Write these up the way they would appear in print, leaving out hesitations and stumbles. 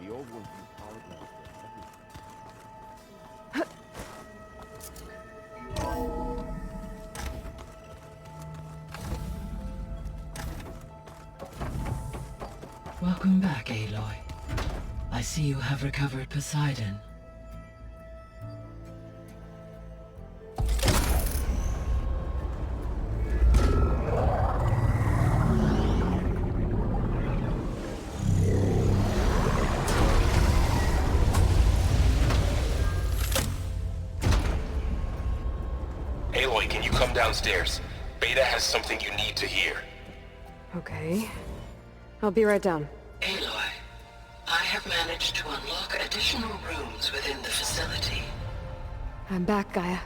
The old ones use holograms for everything. Welcome back, Aloy. I see you have recovered Poseidon. Aloy, can you come downstairs? Beta has something you need to hear. Okay. I'll be right down. Aloy, I have managed to unlock additional rooms within the facility. I'm back, Gaia.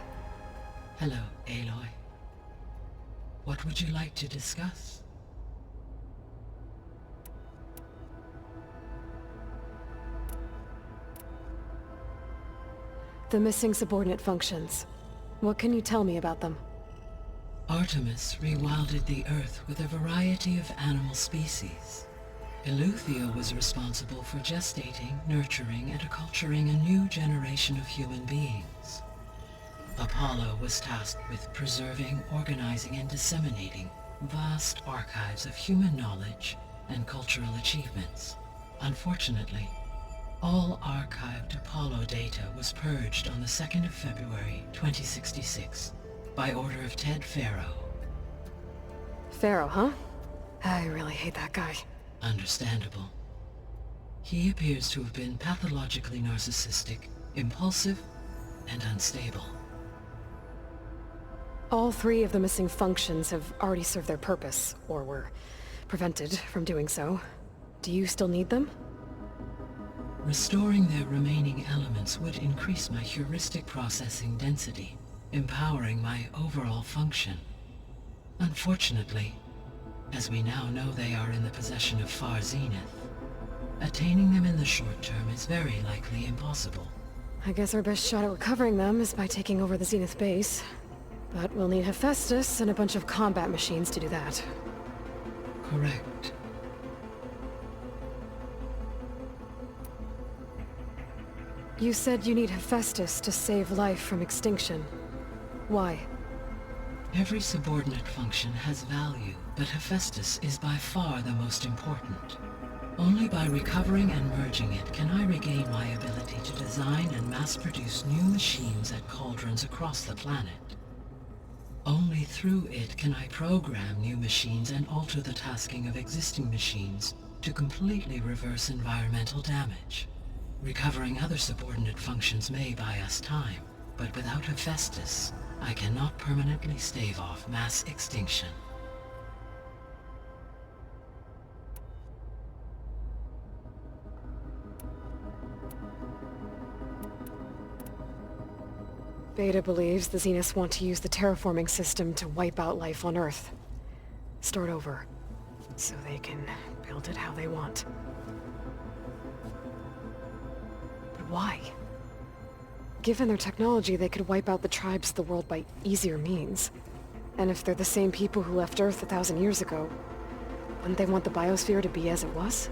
Hello, Aloy. What would you like to discuss? The missing subordinate functions. What can you tell me about them? Artemis rewilded the Earth with a variety of animal species. Eleuthia was responsible for gestating, nurturing, and acculturating a new generation of human beings. Apollo was tasked with preserving, organizing, and disseminating vast archives of human knowledge and cultural achievements. Unfortunately, all archived Apollo data was purged on the 2nd of February, 2066, by order of Ted Faro. Pharaoh, huh? I really hate that guy. Understandable. He appears to have been pathologically narcissistic, impulsive, and unstable. All 3 of the missing functions have already served their purpose, or were prevented from doing so. Do you still need them? Restoring their remaining elements would increase my heuristic processing density, empowering my overall function. Unfortunately, as we now know they are in the possession of Far Zenith, attaining them in the short term is very likely impossible. I guess our best shot at recovering them is by taking over the Zenith base. But we'll need Hephaestus and a bunch of combat machines to do that. Correct. You said you need Hephaestus to save life from extinction. Why? Every subordinate function has value, but Hephaestus is by far the most important. Only by recovering and merging it can I regain my ability to design and mass-produce new machines at cauldrons across the planet. Only through it can I program new machines and alter the tasking of existing machines to completely reverse environmental damage. Recovering other subordinate functions may buy us time, but without Hephaestus, I cannot permanently stave off mass extinction. Beta believes the Zeniths want to use the terraforming system to wipe out life on Earth. Start over, so they can build it how they want. But why? Given their technology, they could wipe out the tribes of the world by easier means. And if they're the same people who left Earth 1,000 years ago, wouldn't they want the biosphere to be as it was?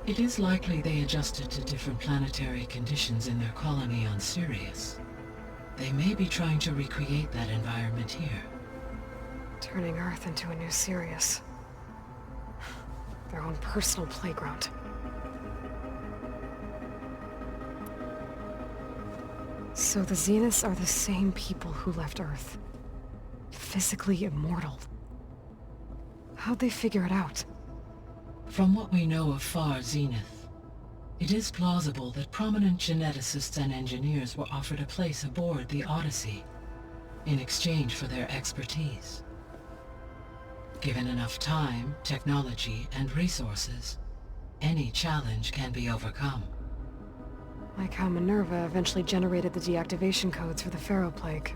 It is likely they adjusted to different planetary conditions in their colony on Sirius. They may be trying to recreate that environment here. Turning Earth into a new Sirius. Their own personal playground. So the Zeniths are the same people who left Earth. Physically immortal. How'd they figure it out? From what we know of Far Zenith, it is plausible that prominent geneticists and engineers were offered a place aboard the Odyssey in exchange for their expertise. Given enough time, technology, and resources, any challenge can be overcome. Like how Minerva eventually generated the deactivation codes for the Pharaoh Plague.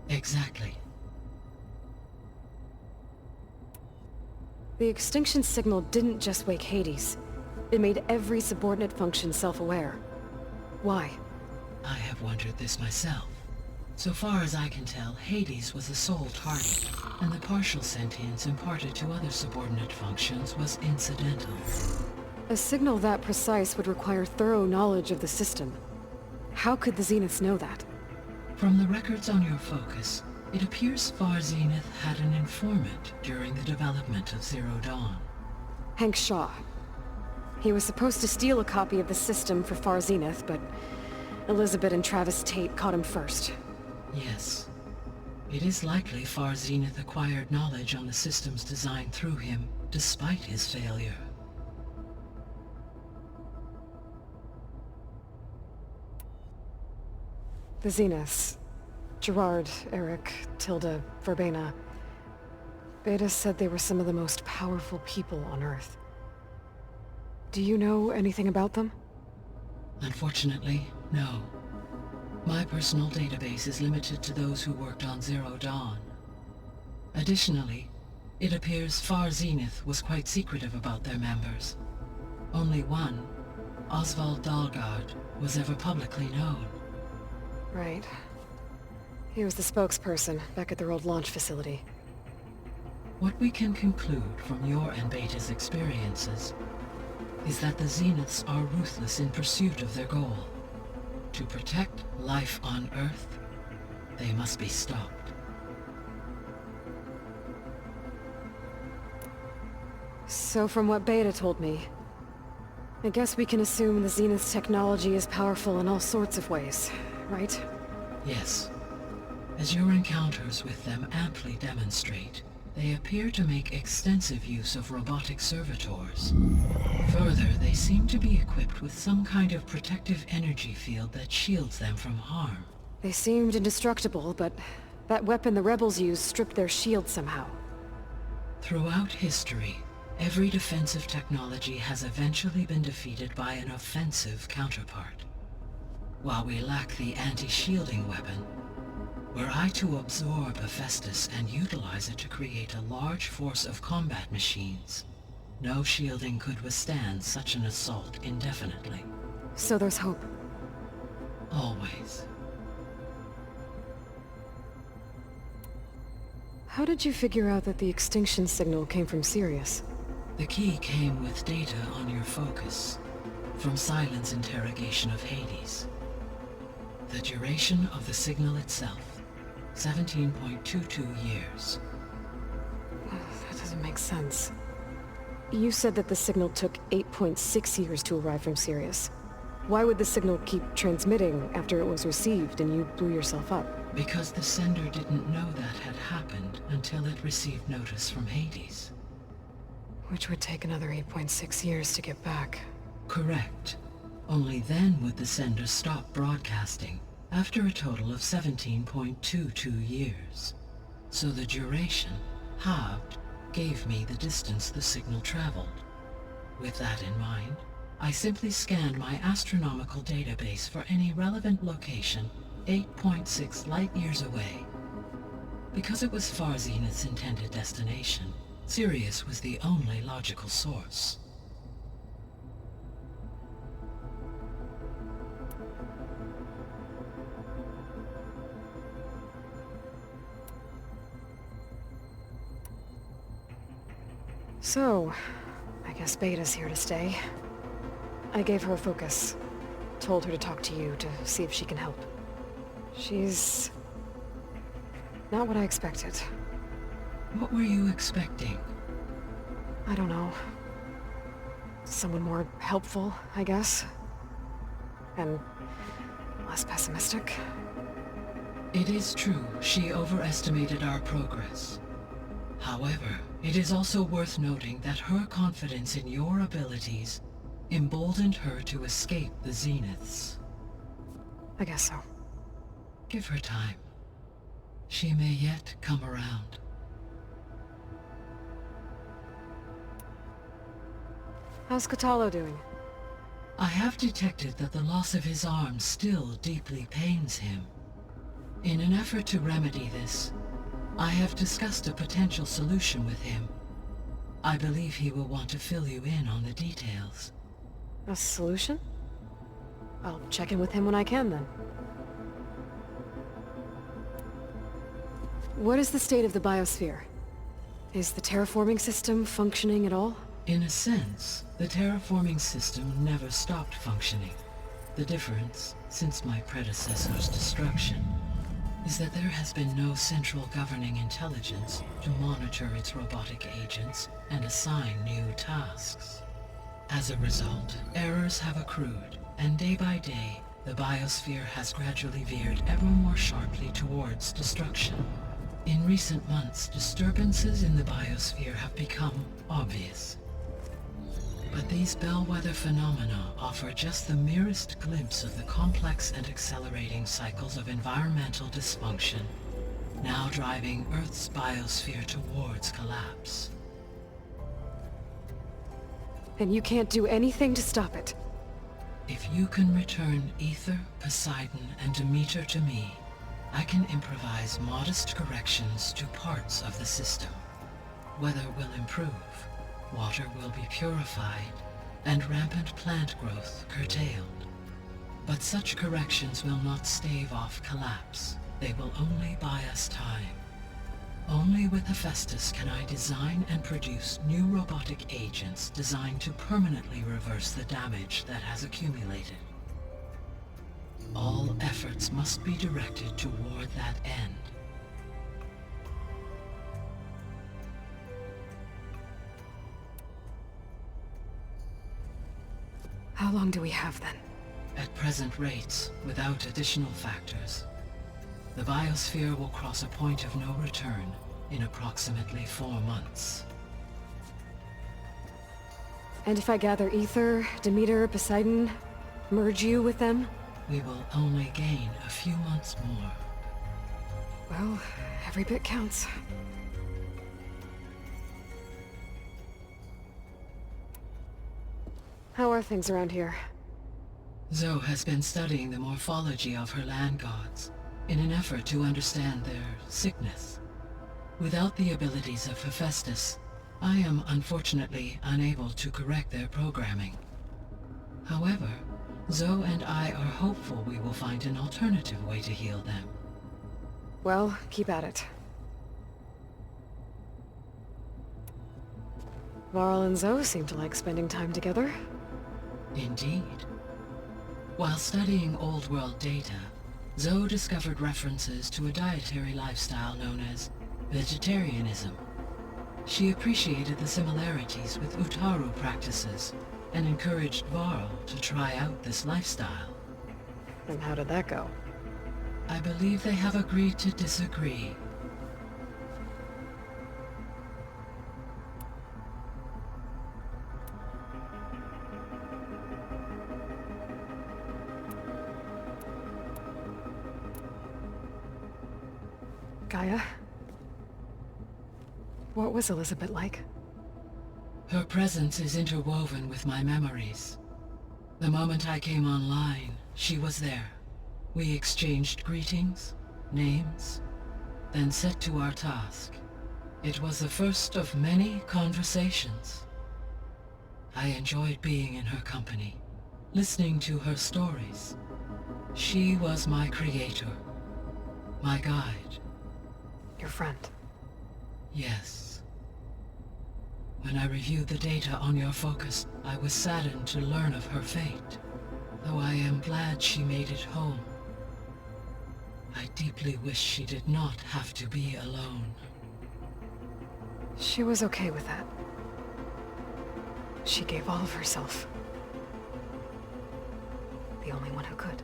Exactly. The extinction signal didn't just wake Hades. It made every subordinate function self-aware. Why? I have wondered this myself. So far as I can tell, Hades was the sole target, and the partial sentience imparted to other subordinate functions was incidental. A signal that precise would require thorough knowledge of the system. How could the Zeniths know that? From the records on your focus, it appears Far Zenith had an informant during the development of Zero Dawn. Hank Shaw. He was supposed to steal a copy of the system for Far Zenith, but Elizabeth and Travis Tate caught him first. Yes. It is likely Far Zenith acquired knowledge on the system's design through him, despite his failure. The Zeniths. Gerard, Eric, Tilda, Verbena. Beta said they were some of the most powerful people on Earth. Do you know anything about them? Unfortunately, no. My personal database is limited to those who worked on Zero Dawn. Additionally, it appears Far Zenith was quite secretive about their members. Only one, Oswald Dahlgard, was ever publicly known. Right. He was the spokesperson back at their old launch facility. What we can conclude from your and Beta's experiences is that the Zeniths are ruthless in pursuit of their goal. To protect life on Earth, they must be stopped. So from what Beta told me, I guess we can assume the Zenith's technology is powerful in all sorts of ways, right? Yes. As your encounters with them amply demonstrate, they appear to make extensive use of robotic servitors. Further, they seem to be equipped with some kind of protective energy field that shields them from harm. They seemed indestructible, but that weapon the rebels used stripped their shield somehow. Throughout history, every defensive technology has eventually been defeated by an offensive counterpart. While we lack the anti-shielding weapon, were I to absorb Hephaestus and utilize it to create a large force of combat machines, no shielding could withstand such an assault indefinitely. So there's hope. Always. How did you figure out that the extinction signal came from Sirius? The key came with data on your focus, from Silent's interrogation of Hades. The duration of the signal itself, 17.22 years. That doesn't make sense. You said that the signal took 8.6 years to arrive from Sirius. Why would the signal keep transmitting after it was received and you blew yourself up? Because the sender didn't know that had happened until it received notice from Hades. Which would take another 8.6 years to get back. Correct. Only then would the sender stop broadcasting, after a total of 17.22 years. So the duration, halved, gave me the distance the signal traveled. With that in mind, I simply scanned my astronomical database for any relevant location 8.6 light-years away. Because it was Far Zenith's intended destination, Sirius was the only logical source. So, I guess Beta's here to stay. I gave her a focus. Told her to talk to you to see if she can help. She's not what I expected. What were you expecting? I don't know. Someone more helpful, I guess. And less pessimistic. It is true, she overestimated our progress. However, it is also worth noting that her confidence in your abilities emboldened her to escape the Zeniths. I guess so. Give her time. She may yet come around. How's Catalo doing? I have detected that the loss of his arm still deeply pains him. In an effort to remedy this, I have discussed a potential solution with him. I believe he will want to fill you in on the details. A solution? I'll check in with him when I can, then. What is the state of the biosphere? Is the terraforming system functioning at all? In a sense, the terraforming system never stopped functioning. The difference, since my predecessor's destruction, is that there has been no central governing intelligence to monitor its robotic agents and assign new tasks. As a result, errors have accrued, and day by day, the biosphere has gradually veered ever more sharply towards destruction. In recent months, disturbances in the biosphere have become obvious. But these bellwether phenomena offer just the merest glimpse of the complex and accelerating cycles of environmental dysfunction, now driving Earth's biosphere towards collapse. And you can't do anything to stop it. If you can return Ether, Poseidon, and Demeter to me, I can improvise modest corrections to parts of the system. Weather will improve, water will be purified, and rampant plant growth curtailed. But such corrections will not stave off collapse. They will only buy us time. Only with Hephaestus can I design and produce new robotic agents designed to permanently reverse the damage that has accumulated. All efforts must be directed toward that end. How long do we have then? At present rates, without additional factors, the biosphere will cross a point of no return in approximately 4 months. And if I gather Ether, Demeter, Poseidon, merge you with them? We will only gain a few months more. Well, every bit counts. How are things around here? Zoe has been studying the morphology of her land gods in an effort to understand their sickness. Without the abilities of Hephaestus, I am unfortunately unable to correct their programming. However, Zoe and I are hopeful we will find an alternative way to heal them. Well, keep at it. Varl and Zoe seem to like spending time together. Indeed. While studying Old World data, Zoe discovered references to a dietary lifestyle known as vegetarianism. She appreciated the similarities with Utaru practices and encouraged Varl to try out this lifestyle. And how did that go? I believe they have agreed to disagree. Gaia? What was Elizabeth like? Her presence is interwoven with my memories. The moment I came online, she was there. We exchanged greetings, names, then set to our task. It was the first of many conversations. I enjoyed being in her company, listening to her stories. She was my creator, my guide. Your friend. Yes. When I reviewed the data on your focus, I was saddened to learn of her fate, though I am glad she made it home. I deeply wish she did not have to be alone. She was okay with that. She gave all of herself. The only one who could.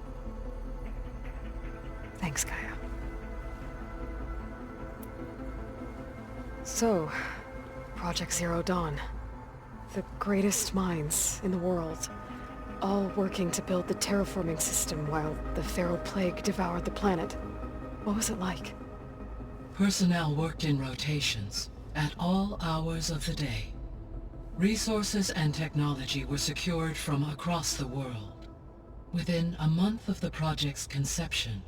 Thanks, Gaia. So, Project Zero Dawn. The greatest minds in the world, all working to build the terraforming system while the feral plague devoured the planet. What was it like? Personnel worked in rotations, at all hours of the day. Resources and technology were secured from across the world. Within a month of the project's conception,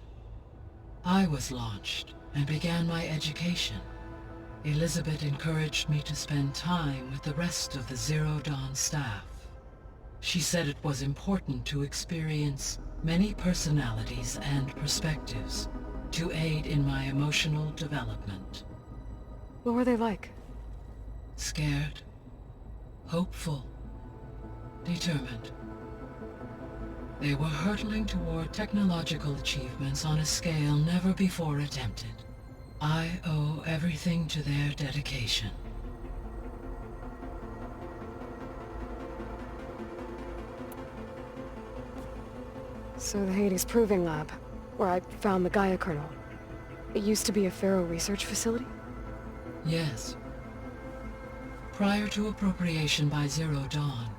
I was launched and began my education. Elizabeth encouraged me to spend time with the rest of the Zero Dawn staff. She said it was important to experience many personalities and perspectives to aid in my emotional development. What were they like? Scared, hopeful, determined. They were hurtling toward technological achievements on a scale never before attempted. I owe everything to their dedication. So the Hades Proving Lab, where I found the Gaia kernel, it used to be a Pharaoh research facility? Yes. Prior to appropriation by Zero Dawn,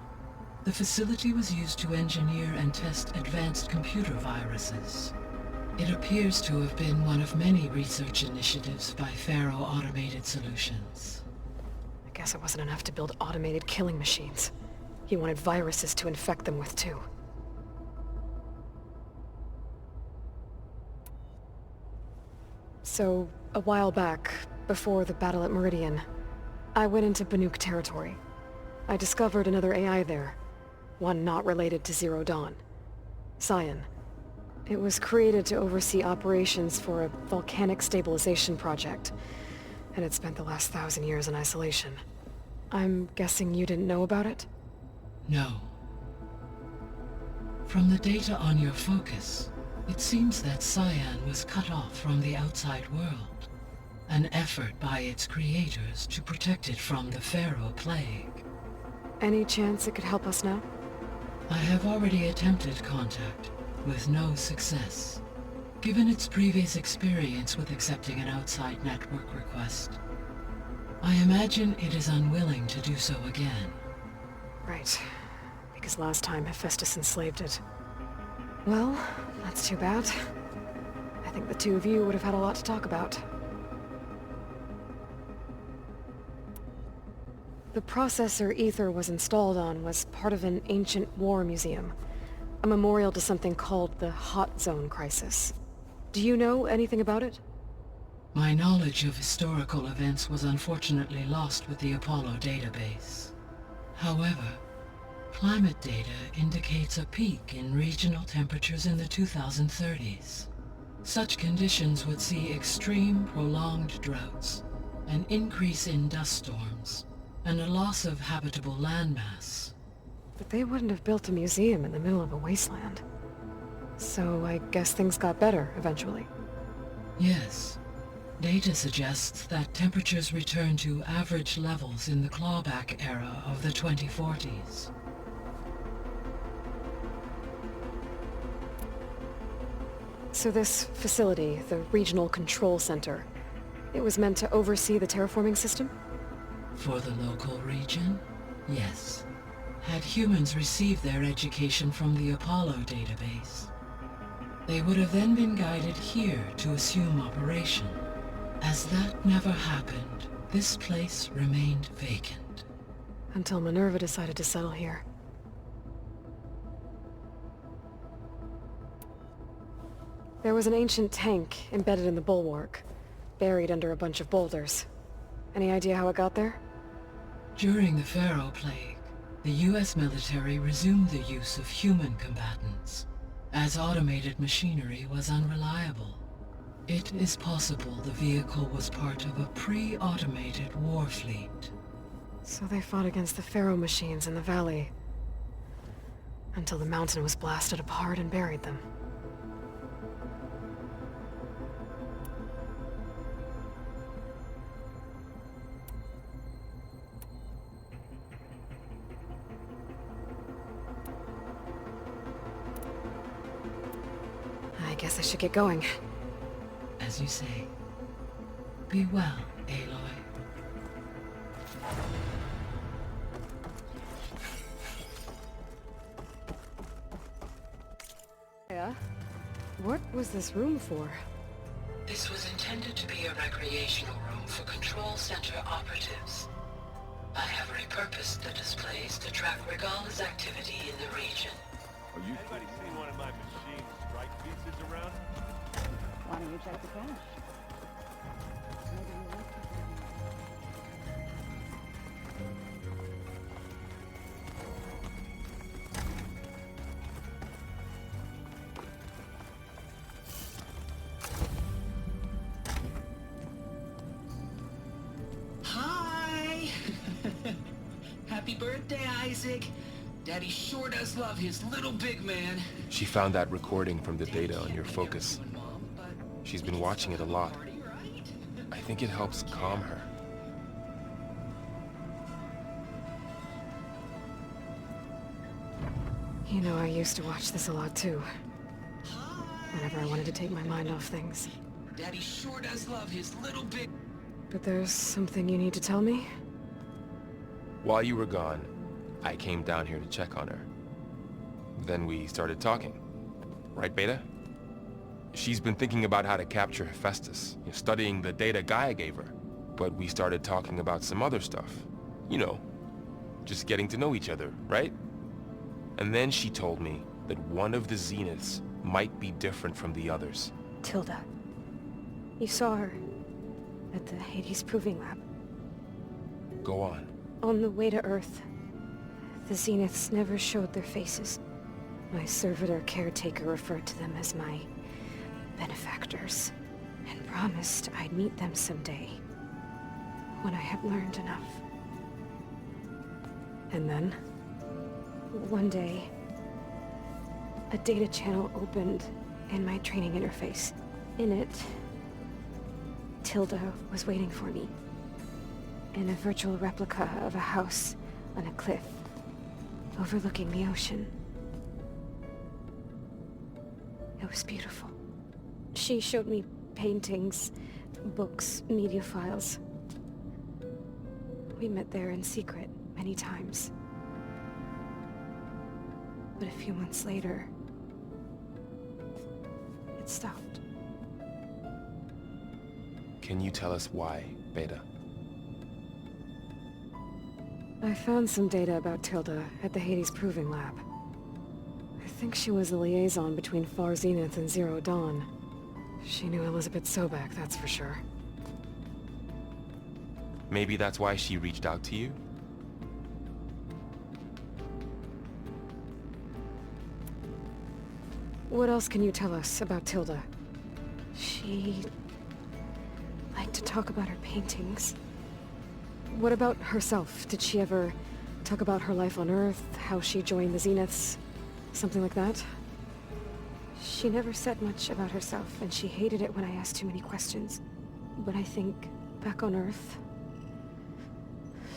the facility was used to engineer and test advanced computer viruses. It appears to have been one of many research initiatives by Pharaoh Automated Solutions. I guess it wasn't enough to build automated killing machines. He wanted viruses to infect them with too. So, a while back, before the battle at Meridian, I went into Banuk territory. I discovered another AI there, one not related to Zero Dawn. Cyan. It was created to oversee operations for a volcanic stabilization project, and it spent the last 1,000 years in isolation. I'm guessing you didn't know about it? No. From the data on your focus, it seems that Cyan was cut off from the outside world, an effort by its creators to protect it from the Pharaoh Plague. Any chance it could help us now? I have already attempted contact, with no success. Given its previous experience with accepting an outside network request, I imagine it is unwilling to do so again. Right. Because last time Hephaestus enslaved it. Well, that's too bad. I think the two of you would have had a lot to talk about. The processor Ether was installed on was part of an ancient war museum. A memorial to something called the Hot Zone Crisis. Do you know anything about it? My knowledge of historical events was unfortunately lost with the Apollo database. However, climate data indicates a peak in regional temperatures in the 2030s. Such conditions would see extreme, prolonged droughts, an increase in dust storms, and a loss of habitable landmass. But they wouldn't have built a museum in the middle of a wasteland. So I guess things got better eventually. Yes. Data suggests that temperatures return to average levels in the clawback era of the 2040s. So this facility, the Regional Control Center, it was meant to oversee the terraforming system? For the local region, yes. Had humans received their education from the Apollo database, they would have then been guided here to assume operation. As that never happened, this place remained vacant. Until Minerva decided to settle here. There was an ancient tank embedded in the bulwark, buried under a bunch of boulders. Any idea how it got there? During the Pharaoh Plague, the US military resumed the use of human combatants, as automated machinery was unreliable. It is possible the vehicle was part of a pre-automated war fleet. So they fought against the Pharaoh machines in the valley, until the mountain was blasted apart and buried them. I guess I should get going. As you say. Be well, Aloy. Yeah? What was this room for? This was intended to be a recreational room for Control Center operatives. I have repurposed the displays to track Regala's activity in the region. Are you Anybody seen one of my machine strike pieces around? Why don't you check the cache? Maybe you left it there. Hi! Happy birthday! Isaac. Daddy sure does love his little big man. She found that recording from the data on your focus. She's been watching it a lot. I think it helps calm her. You know, I used to watch this a lot too. Whenever I wanted to take my mind off things. Daddy sure does love his little big... But there's something you need to tell me? While you were gone, I came down here to check on her. Then we started talking. Right, Beta? She's been thinking about how to capture Hephaestus, studying the data Gaia gave her. But we started talking about some other stuff. You know, just getting to know each other, right? And then she told me that one of the Zeniths might be different from the others. Tilda. You saw her at the Hades Proving Lab. Go on. On the way to Earth, the Zeniths never showed their faces. My servitor caretaker referred to them as my benefactors, and promised I'd meet them someday, when I had learned enough. And then, one day, a data channel opened in my training interface. In it, Tilda was waiting for me, in a virtual replica of a house on a cliff, overlooking the ocean. It was beautiful. She showed me paintings, books, media files. We met there in secret many times. But a few months later, it stopped. Can you tell us why, Beta? I found some data about Tilda at the Hades Proving Lab. I think she was the liaison between Far Zenith and Zero Dawn. She knew Elizabeth Sobek, that's for sure. Maybe that's why she reached out to you? What else can you tell us about Tilda? She liked to talk about her paintings. What about herself? Did she ever talk about her life on Earth, how she joined the Zeniths, something like that? She never said much about herself, and she hated it when I asked too many questions. But I think, back on Earth,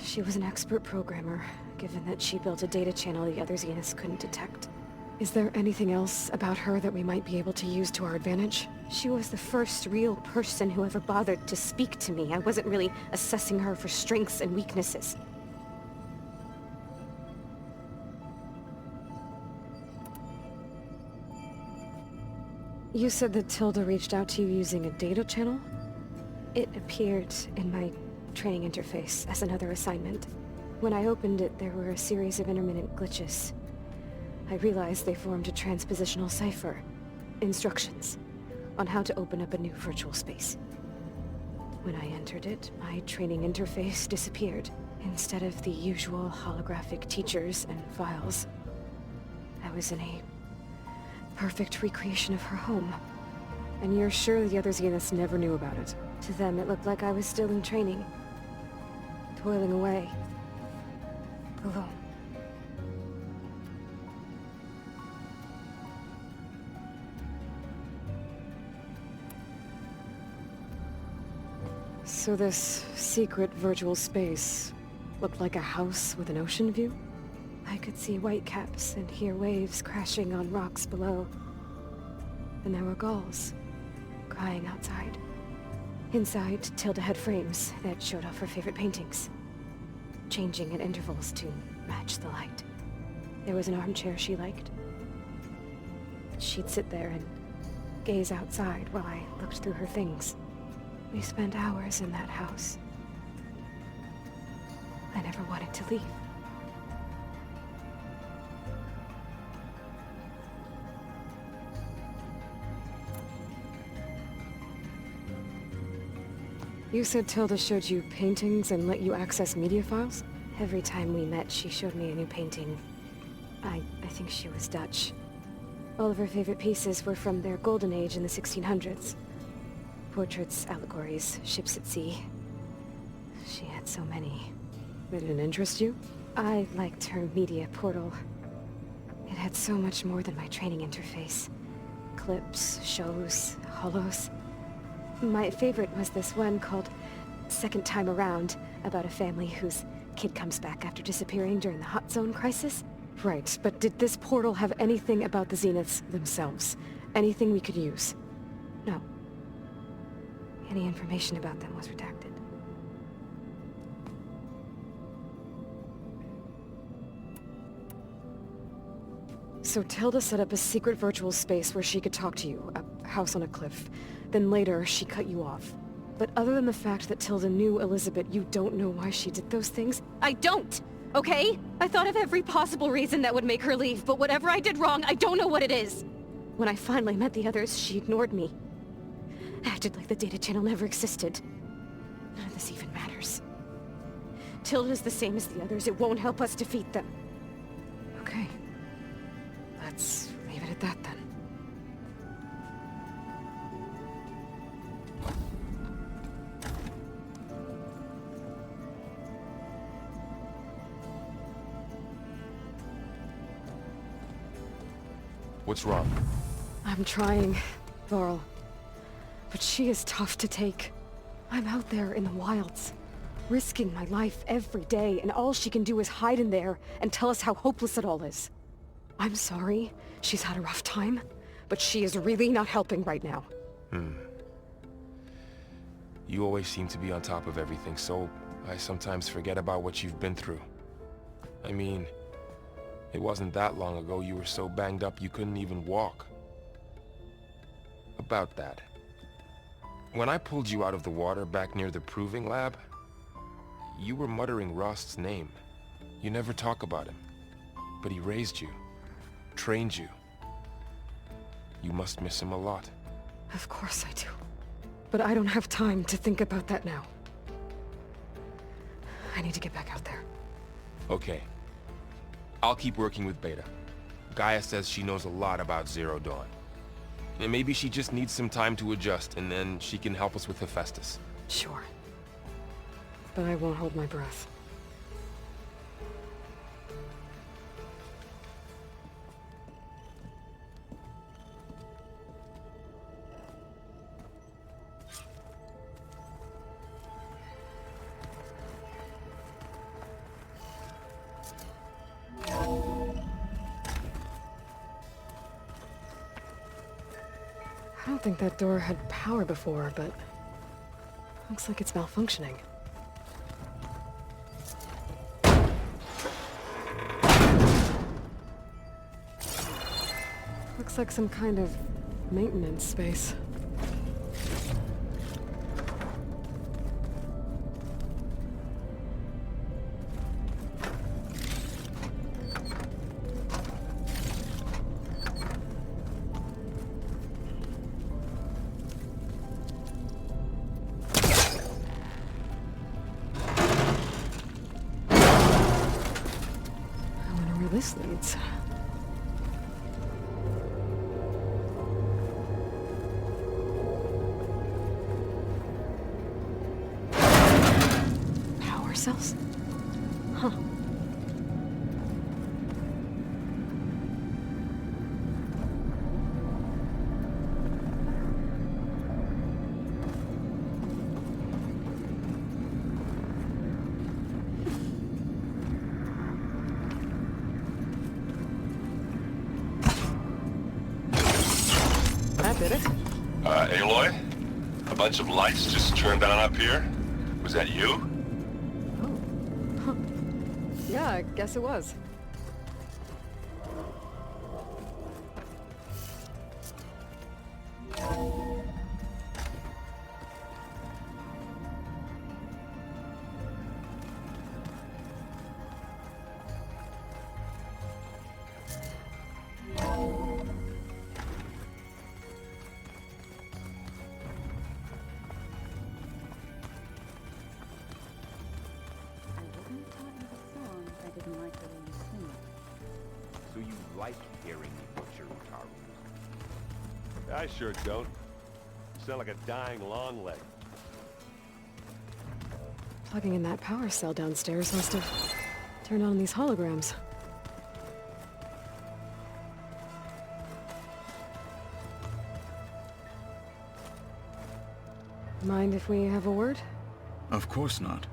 she was an expert programmer, given that she built a data channel the other Zeniths couldn't detect. Is there anything else about her that we might be able to use to our advantage? She was the first real person who ever bothered to speak to me. I wasn't really assessing her for strengths and weaknesses. You said that Tilda reached out to you using a data channel? It appeared in my training interface as another assignment. When I opened it, there were a series of intermittent glitches. I realized they formed a transpositional cipher. Instructions on how to open up a new virtual space. When I entered it, my training interface disappeared. Instead of the usual holographic teachers and files, I was in a perfect recreation of her home. And you're sure the other Zeniths never knew about it? To them, it looked like I was still in training. Toiling away. Alone. So this secret virtual space looked like a house with an ocean view? I could see whitecaps and hear waves crashing on rocks below. And there were gulls crying outside. Inside, Tilda had frames that showed off her favorite paintings, changing at intervals to match the light. There was an armchair she liked. She'd sit there and gaze outside while I looked through her things. We spent hours in that house. I never wanted to leave. You said Tilda showed you paintings and let you access media files? Every time we met, she showed me a new painting. I think she was Dutch. All of her favorite pieces were from their golden age in the 1600s. Portraits, allegories, ships at sea. She had so many. They didn't interest you? I liked her media portal. It had so much more than my training interface. Clips, shows, holos. My favorite was this one called Second Time Around, about a family whose kid comes back after disappearing during the Hot Zone crisis. Right, but did this portal have anything about the Zeniths themselves? Anything we could use? No. Any information about them was redacted. So Tilda set up a secret virtual space where she could talk to you, a house on a cliff. Then later, she cut you off. But other than the fact that Tilda knew Elizabeth, you don't know why she did those things? I don't! Okay? I thought of every possible reason that would make her leave, but whatever I did wrong, I don't know what it is! When I finally met the others, she ignored me. Acted like the data channel never existed. None of this even matters. Tilda's the same as the others. It won't help us defeat them. Okay. Let's leave it at that then. What's wrong? I'm trying, Varl. But she is tough to take. I'm out there in the wilds, risking my life every day, and all she can do is hide in there and tell us how hopeless it all is. I'm sorry, she's had a rough time, but she is really not helping right now. You always seem to be on top of everything, so I sometimes forget about what you've been through. I mean, it wasn't that long ago you were so banged up you couldn't even walk. About that. When I pulled you out of the water back near the proving lab, you were muttering Rost's name. You never talk about him. But he raised you, trained you. You must miss him a lot. Of course I do. But I don't have time to think about that now. I need to get back out there. Okay. I'll keep working with Beta. Gaia says she knows a lot about Zero Dawn. And maybe she just needs some time to adjust, and then she can help us with Hephaestus. Sure. But I won't hold my breath. I don't think that door had power before, but looks like it's malfunctioning. Looks like some kind of maintenance space. This leads. Power cells? Huh. That did it. Aloy? A bunch of lights just turned on up here? Was that you? Oh. Huh. Yeah, I guess it was. So you like hearing me butcher Utaru? I sure don't. You sound like a dying long leg. Plugging in that power cell downstairs must have turn on these holograms? Mind if we have a word? Of course not.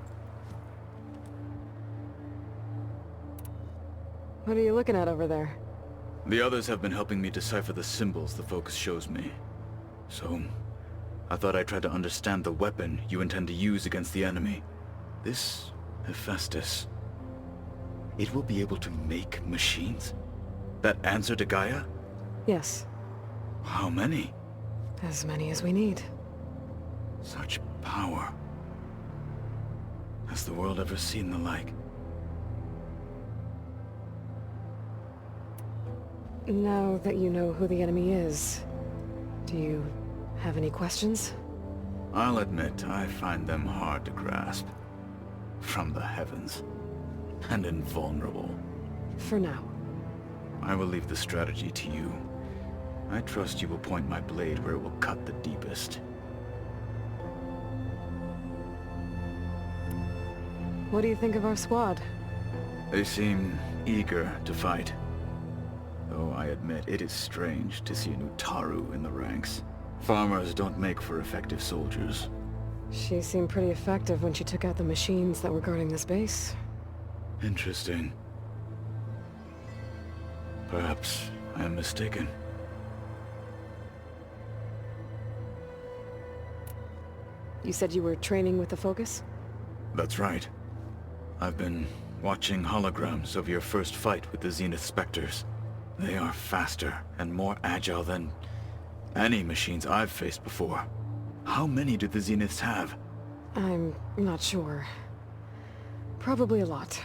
What are you looking at over there? The others have been helping me decipher the symbols the focus shows me. So, I thought I'd try to understand the weapon you intend to use against the enemy. This Hephaestus. It will be able to make machines? That answer to Gaia? Yes, How many? as many as we need. Such power. Has the world ever seen the like? Now that you know who the enemy is, do you have any questions? I'll admit, I find them hard to grasp. From the heavens. And invulnerable. For now. I will leave the strategy to you. I trust you will point my blade where it will cut the deepest. What do you think of our squad? They seem eager to fight. Though I admit it is strange to see an Utaru in the ranks. Farmers don't make for effective soldiers. She seemed pretty effective when she took out the machines that were guarding this base. Interesting. Perhaps I am mistaken. You said you were training with the Focus? That's right. I've been watching holograms of your first fight with the Zenith Spectres. They are faster and more agile than any machines I've faced before. How many do the Zeniths have? I'm not sure. Probably a lot.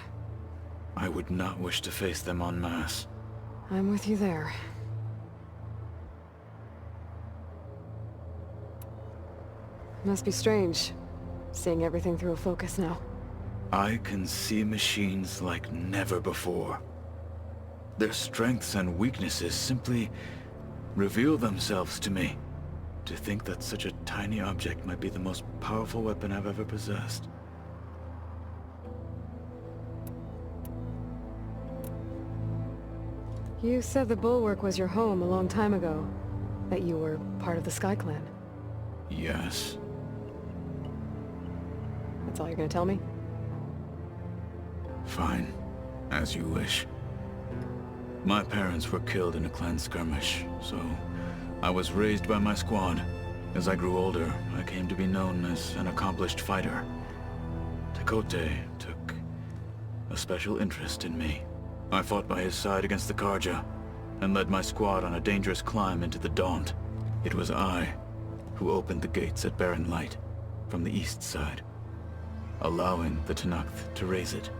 I would not wish to face them en masse. I'm with you there. Must be strange, seeing everything through a Focus now. I can see machines like never before. Their strengths and weaknesses simply reveal themselves to me. To think that such a tiny object might be the most powerful weapon I've ever possessed. You said the Bulwark was your home a long time ago. That you were part of the Sky Clan. Yes. That's all you're gonna tell me? Fine. As you wish. My parents were killed in a clan skirmish, so I was raised by my squad. As I grew older, I came to be known as an accomplished fighter. Tekote took a special interest in me. I fought by his side against the Karja, and led my squad on a dangerous climb into the Daunt. It was I who opened the gates at Barren Light, from the east side, allowing the Tenakth to raise it.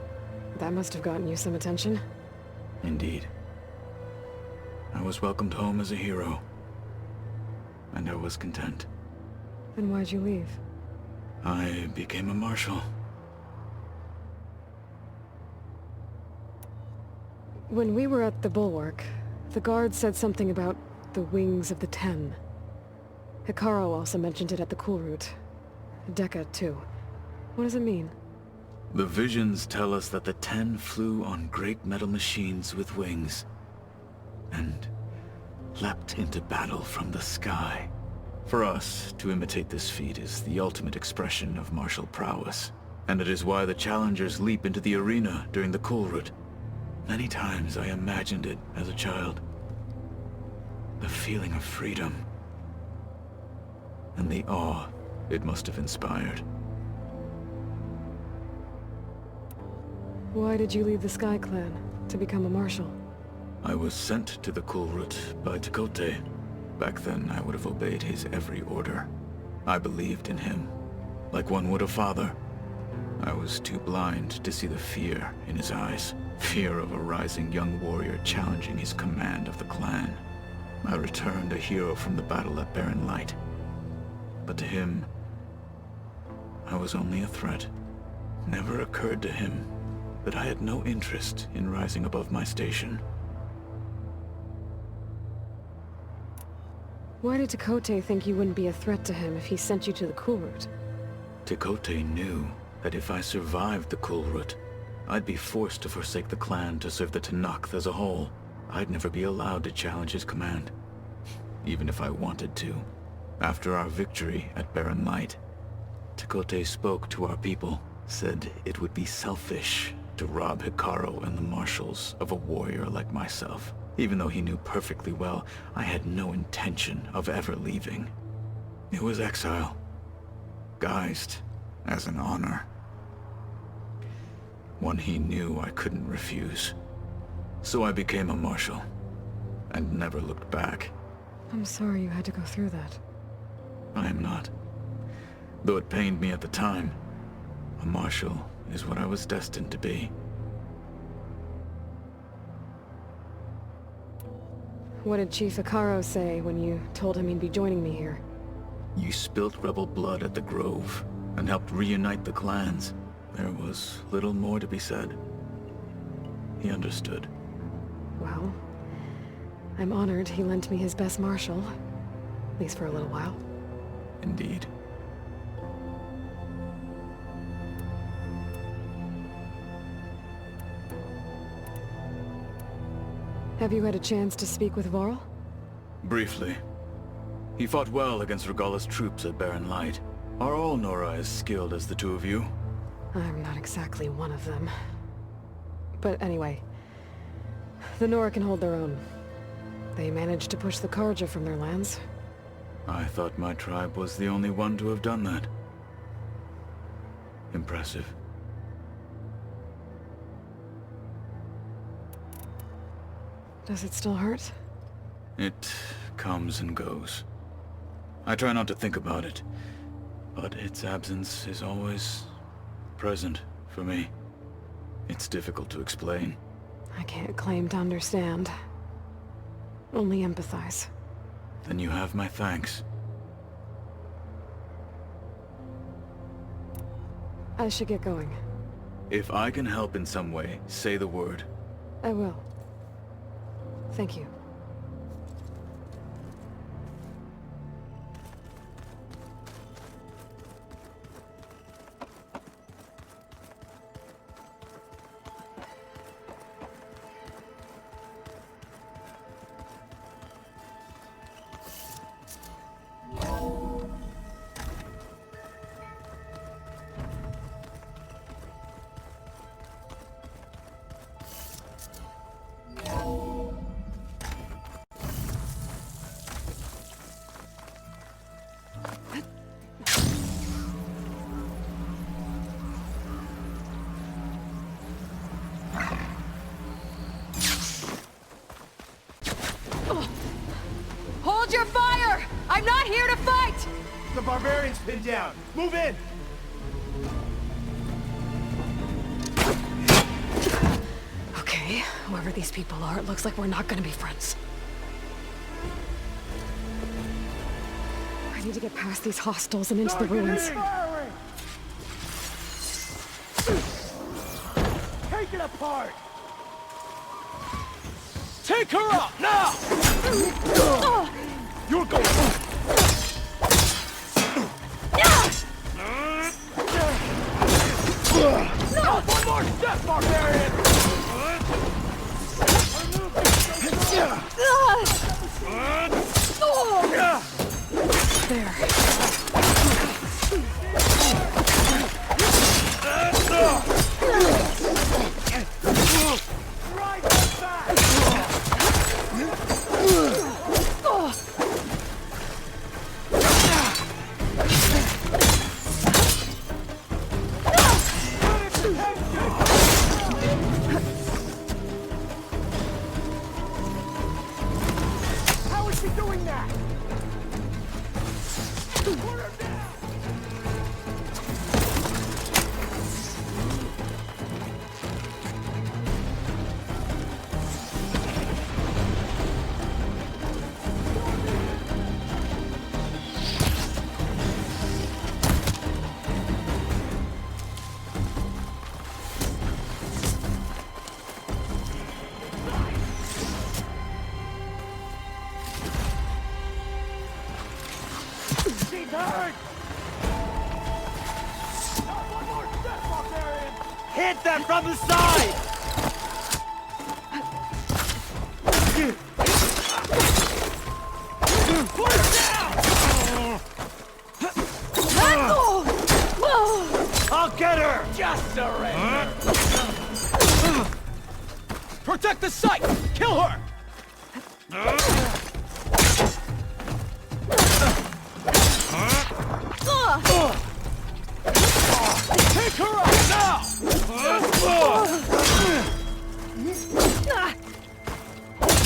That must have gotten you some attention. Indeed. I was welcomed home as a hero, and I was content. Then why'd you leave? I became a marshal. When we were at the Bulwark, the guard said something about the Wings of the Ten. Hikaru also mentioned it at the Cool Route. Dekka, too. What does it mean? The visions tell us that the Ten flew on great metal machines with wings, and leapt into battle from the sky. For us, to imitate this feat is the ultimate expression of martial prowess, and it is why the challengers leap into the arena during the Cool Route. Many times I imagined it as a child. The feeling of freedom, and the awe it must have inspired. Why did you leave the Sky Clan to become a marshal? I was sent to the Cool Route by Tekote. Back then, I would have obeyed his every order. I believed in him, like one would a father. I was too blind to see the fear in his eyes. Fear of a rising young warrior challenging his command of the clan. I returned a hero from the battle at Barren Light. But to him, I was only a threat. Never occurred to him that I had no interest in rising above my station. Why did Tekote think you wouldn't be a threat to him if he sent you to the Cool Route? Tekote knew that if I survived the Cool Route, I'd be forced to forsake the clan to serve the Tenakth as a whole. I'd never be allowed to challenge his command, even if I wanted to. After our victory at Barren Light, Tekote spoke to our people, said it would be selfish to rob Hikaru and the marshals of a warrior like myself. Even though he knew perfectly well I had no intention of ever leaving. It was exile, guised as an honor. One he knew I couldn't refuse. So I became a marshal, and never looked back. I'm sorry you had to go through that. I am not. Though it pained me at the time, a marshal is what I was destined to be. What did Chief Hikaru say when you told him he'd be joining me here? You spilt rebel blood at the Grove, and helped reunite the clans. There was little more to be said. He understood. Well, I'm honored he lent me his best marshal. At least for a little while. Indeed. Have you had a chance to speak with Varl? Briefly. He fought well against Regalla's troops at Barren Light. Are all Nora as skilled as the two of you? I'm not exactly one of them. But anyway, the Nora can hold their own. They managed to push the Karja from their lands. I thought my tribe was the only one to have done that. Impressive. Does it still hurt? It comes and goes. I try not to think about it, but its absence is always present for me. It's difficult to explain. I can't claim to understand. Only empathize. Then you have my thanks. I should get going. If I can help in some way, say the word. I will. Thank you. Hold your fire! I'm not here to fight! The barbarian's pinned down. Move in! Okay, whoever these people are, it looks like we're not gonna be friends. I need to get past these hostels and into the ruins. Take it apart! Take her up, now! You're going... No! One more step, barbarian! There. Right back! How is she doing that? Put her down! She's hurt! Not one more step, barbarian! Hit them from the side! Put her down! I'll get her! Just surrender! Protect the site! Kill her! Take her out now!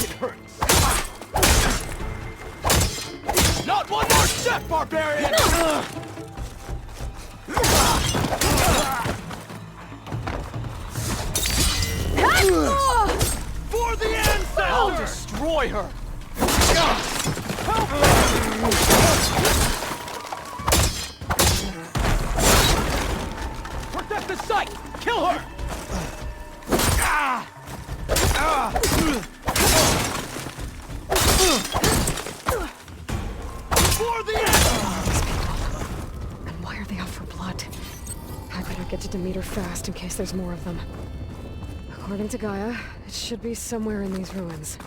It hurts. Not one more step, barbarian! For the ancestors! I'll destroy her! Help her! Protect the site! Kill her! For the And why are they out for blood? I better get to Demeter fast in case there's more of them. According to Gaia, it should be somewhere in these ruins.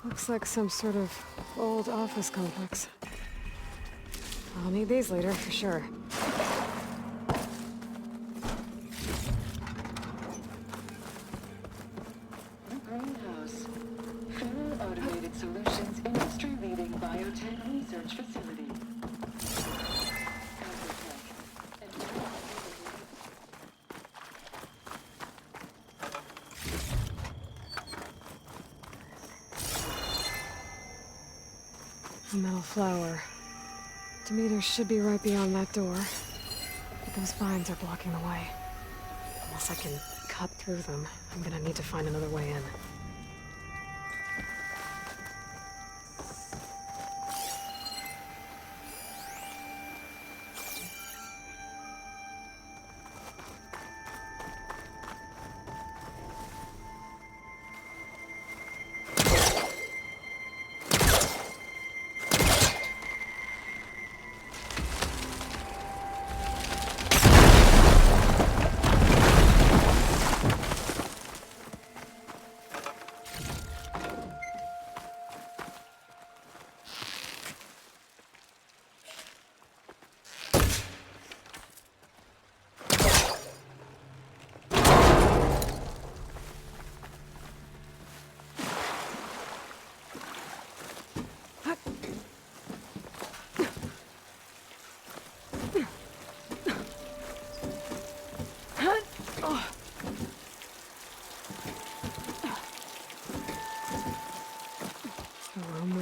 Looks like some sort of old office complex. I'll need these later, for sure. Greenhouse. Full automated solutions industry-leading biotech research facility. A metal flower. Demeter should be right beyond that door. But those vines are blocking the way. Unless I can cut through them, I'm gonna need to find another way in.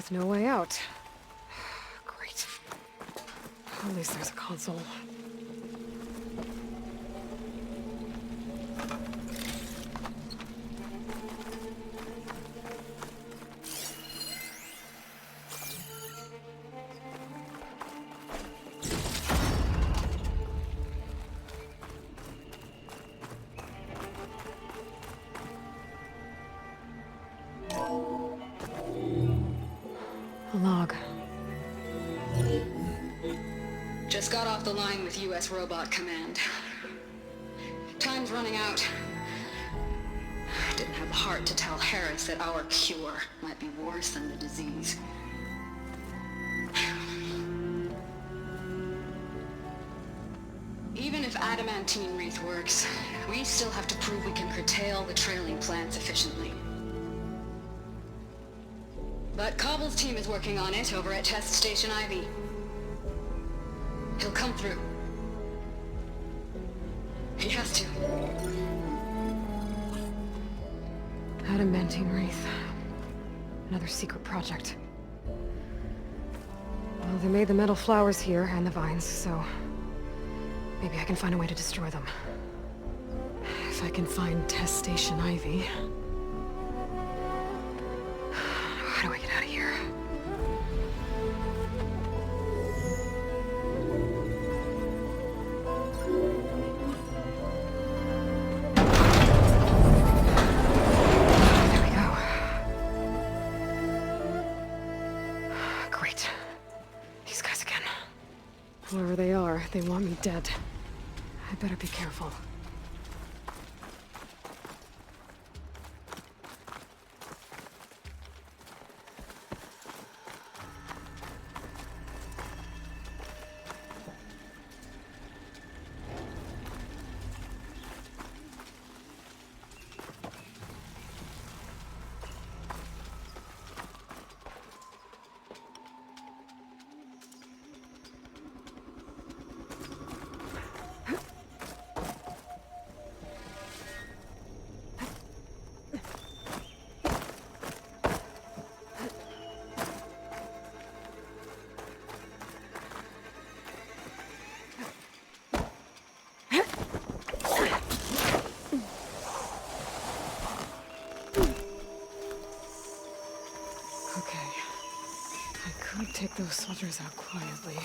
With no way out. Great. At least there's a console. A log. Just got off the line with U.S. Robot Command. Time's running out. Didn't have the heart to tell Harris that our cure might be worse than the disease. Even if adamantine wreath works, we still have to prove we can curtail the trailing plants efficiently. But Cobble's team is working on it over at Test Station Ivy. He'll come through. He has to. Adamantine wreath. Another secret project. Well, they made the metal flowers here and the vines, so maybe I can find a way to destroy them. If I can find Test Station Ivy. How do I get out of here? There we go. Great. These guys again. Whoever they are, they want me dead. I better be careful. Take those soldiers out quietly.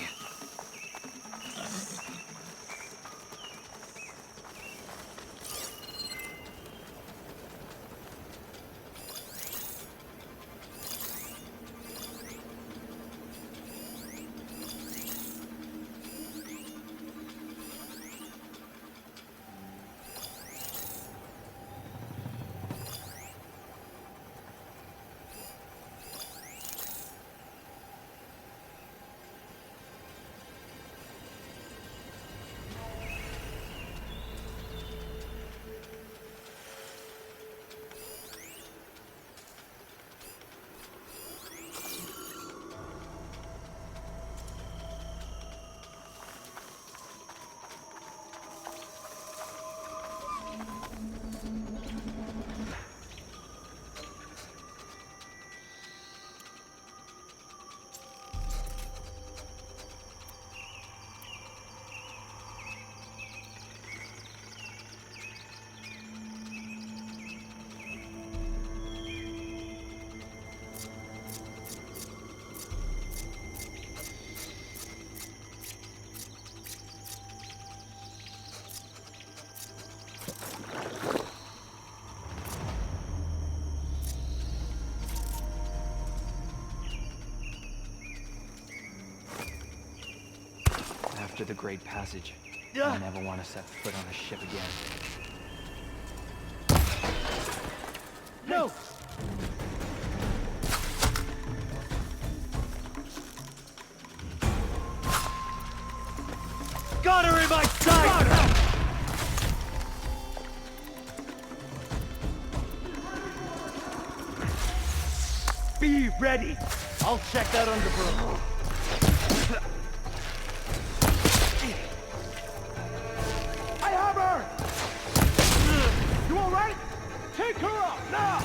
After the Great Passage, I never want to set foot on a ship again. No! Got her in my sight! Be ready! I'll check that underbrook. I have her! You alright? Take her up, now!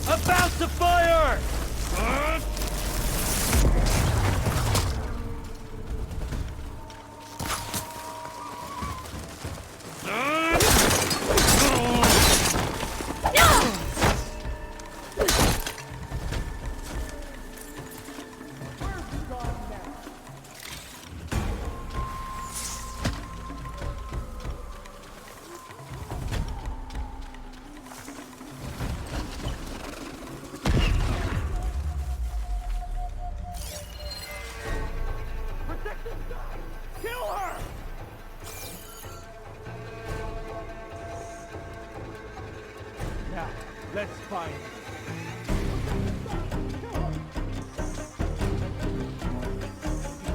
About to fire! Kill her! Now, let's find her.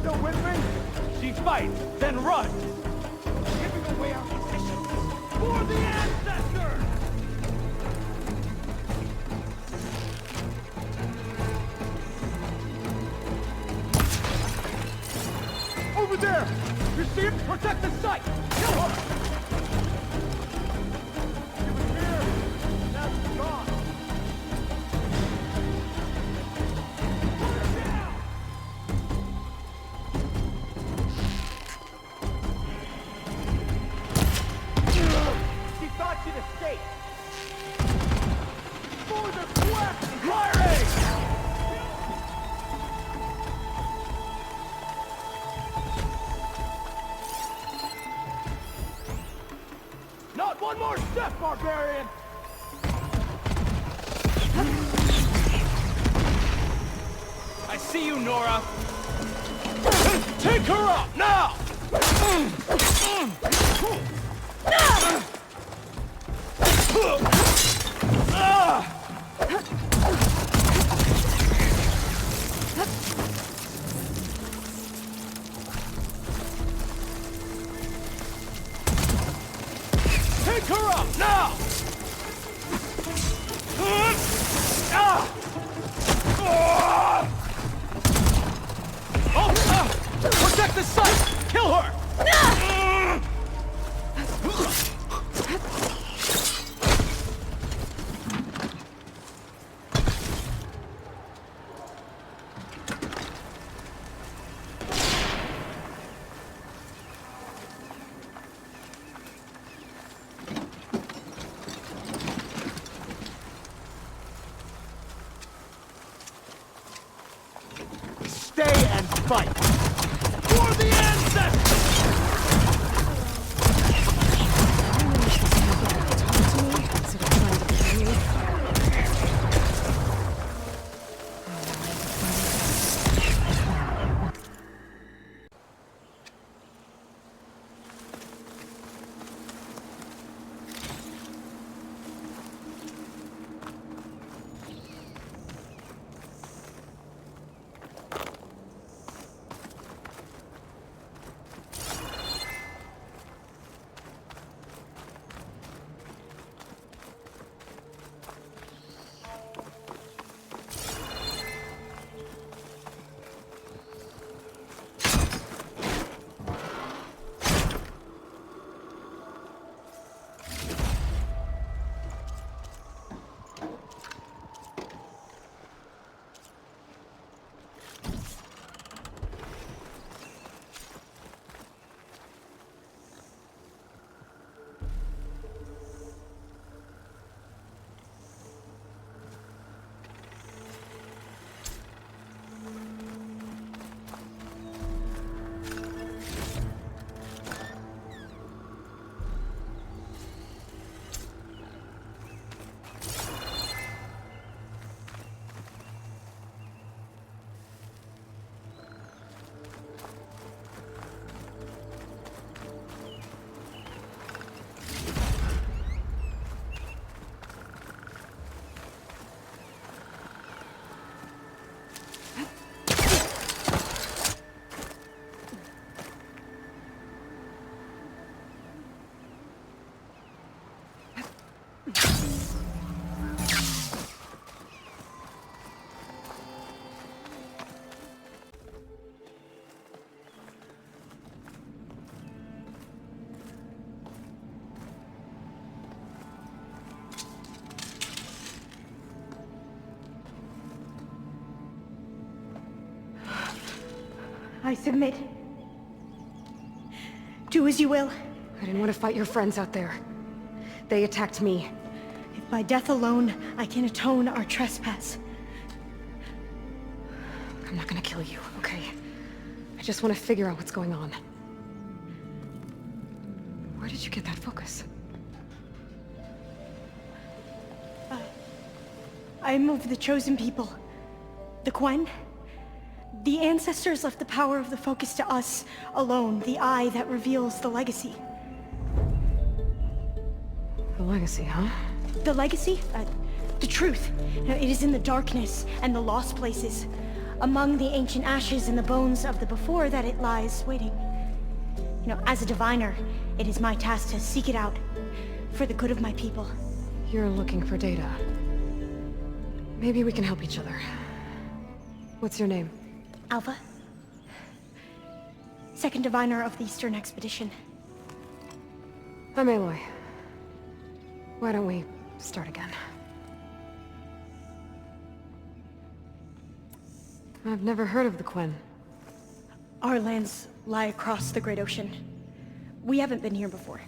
Still with me? She fights, then runs! Giving away our position! For the ancestors! Over there! You see him? Protect the site! Kill her! She was here! Now she's gone! Put her down! She thought she'd escape! For the quest! Firing! Not one more step, barbarian! I see you, Nora! Take her out, now! Take her up, now! Protect the site! Kill her! Stay and fight! For the ancestors! I submit. Do as you will. I didn't want to fight your friends out there. They attacked me. If by death alone I can atone our trespass. I'm not gonna kill you, okay? I just want to figure out what's going on. Where did you get that focus? I'm of the chosen people. The Quen. The ancestors left the power of the focus to us alone, the eye that reveals the legacy. The legacy, huh? The legacy? The truth. It is in the darkness and the lost places. Among the ancient ashes and the bones of the before that it lies waiting. As a diviner, it is my task to seek it out. For the good of my people. You're looking for data. Maybe we can help each other. What's your name? Alpha. Second diviner of the Eastern Expedition. I'm Aloy. Why don't we start again? I've never heard of the Quen. Our lands lie across the Great Ocean. We haven't been here before.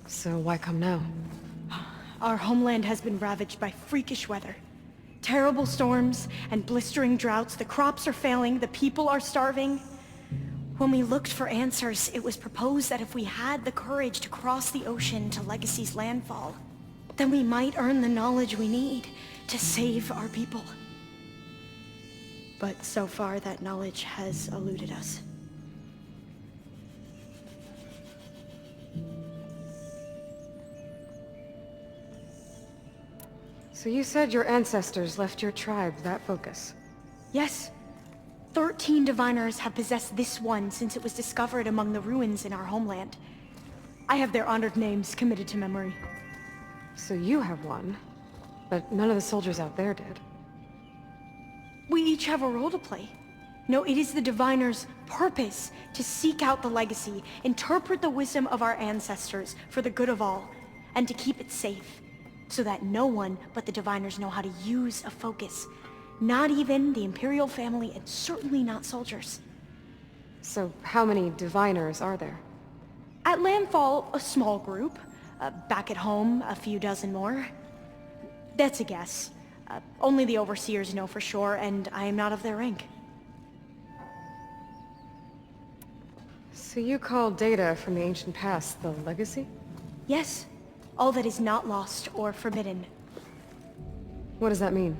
So why come now? Our homeland has been ravaged by freakish weather. Terrible storms and blistering droughts. The crops are failing, the people are starving. When we looked for answers, it was proposed that if we had the courage to cross the ocean to Legacy's landfall, then we might earn the knowledge we need to save our people. But so far, that knowledge has eluded us. So you said your ancestors left your tribe that focus? Yes. 13 diviners have possessed this one since it was discovered among the ruins in our homeland. I have their honored names committed to memory. So you have one, but none of the soldiers out there did. We each have a role to play. No, it is the diviner's purpose to seek out the legacy, interpret the wisdom of our ancestors for the good of all, and to keep it safe, so that no one but the diviners know how to use a focus. Not even the Imperial family, and certainly not soldiers. So how many diviners are there? At landfall, a small group. Back at home, a few dozen more. That's a guess. Only the overseers know for sure, and I am not of their rank. So you call data from the ancient past the legacy? Yes. All that is not lost or forbidden. What does that mean?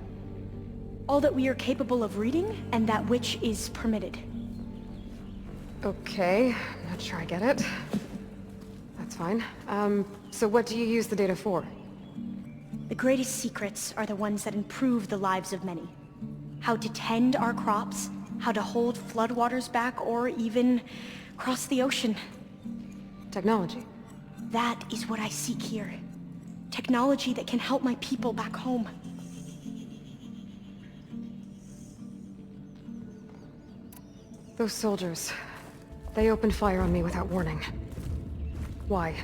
All that we are capable of reading, and that which is permitted. Okay, I'm not sure I get it. That's fine. So what do you use the data for? The greatest secrets are the ones that improve the lives of many. How to tend our crops, how to hold floodwaters back, or even cross the ocean. Technology. That is what I seek here. Technology that can help my people back home. Those soldiers, they opened fire on me without warning. Why?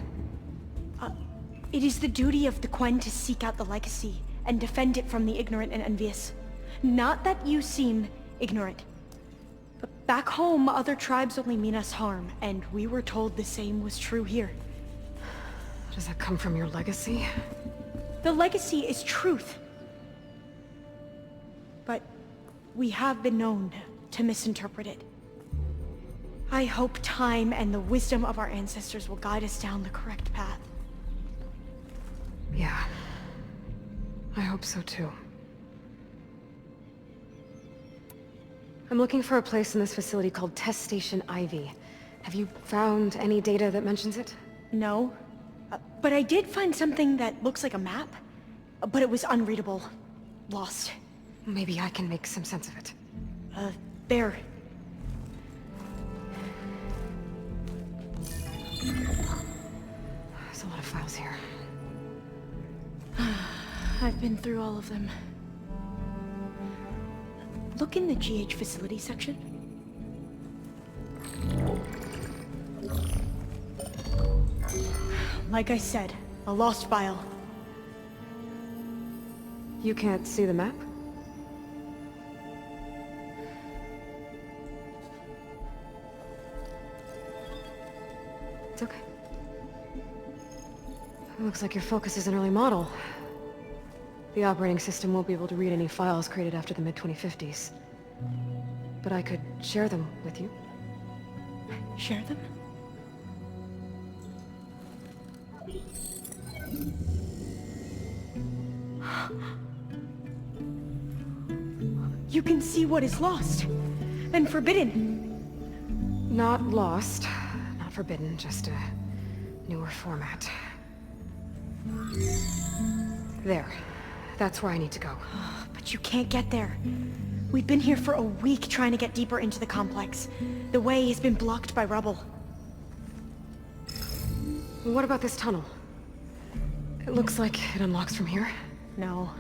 It is the duty of the Quen to seek out the legacy and defend it from the ignorant and envious. Not that you seem ignorant. But back home, other tribes only mean us harm, and we were told the same was true here. Does that come from your legacy? The legacy is truth. But we have been known to misinterpret it. I hope time and the wisdom of our ancestors will guide us down the correct path. Yeah. I hope so too. I'm looking for a place in this facility called Test Station Ivy. Have you found any data that mentions it? No. But I did find something that looks like a map. But it was unreadable. Lost. Maybe I can make some sense of it. There. There's a lot of files here. I've been through all of them. Look in the GH facility section. Like I said, a lost file. You can't see the map? Looks like your focus is an early model. The operating system won't be able to read any files created after the mid-2050s. But I could share them with you. Share them? You can see what is lost and forbidden. Not lost, not forbidden, just a newer format. There. That's where I need to go. But you can't get there. We've been here for a week trying to get deeper into the complex. The way has been blocked by rubble. What about this tunnel? It looks like it unlocks from here. No.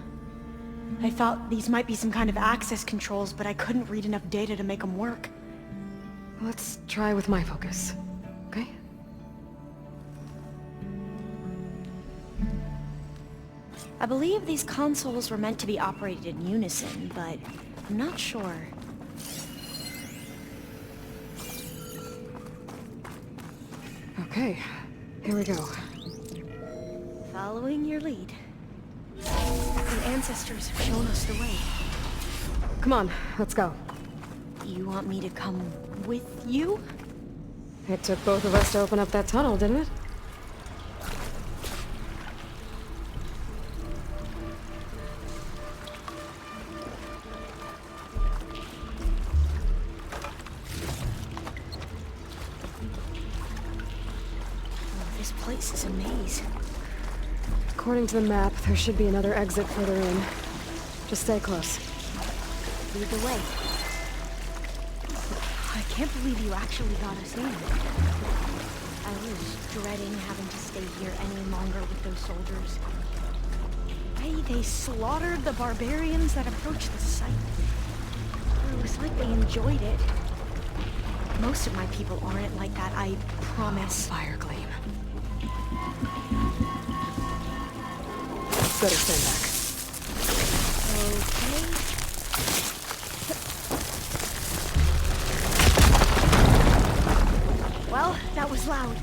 I thought these might be some kind of access controls, but I couldn't read enough data to make them work. Let's try with my focus, okay? I believe these consoles were meant to be operated in unison, but I'm not sure. Okay, here we go. Following your lead. The ancestors have shown us the way. Come on, let's go. You want me to come with you? It took both of us to open up that tunnel, didn't it? This place is a maze. According to the map, there should be another exit further in. Just stay close. Lead the way. I can't believe you actually got us in. I was dreading having to stay here any longer with those soldiers. The way they slaughtered the barbarians that approached the site. It was like they enjoyed it. Most of my people aren't like that, I promise. Fire gleam. Better stand back. Okay. Well, that was loud.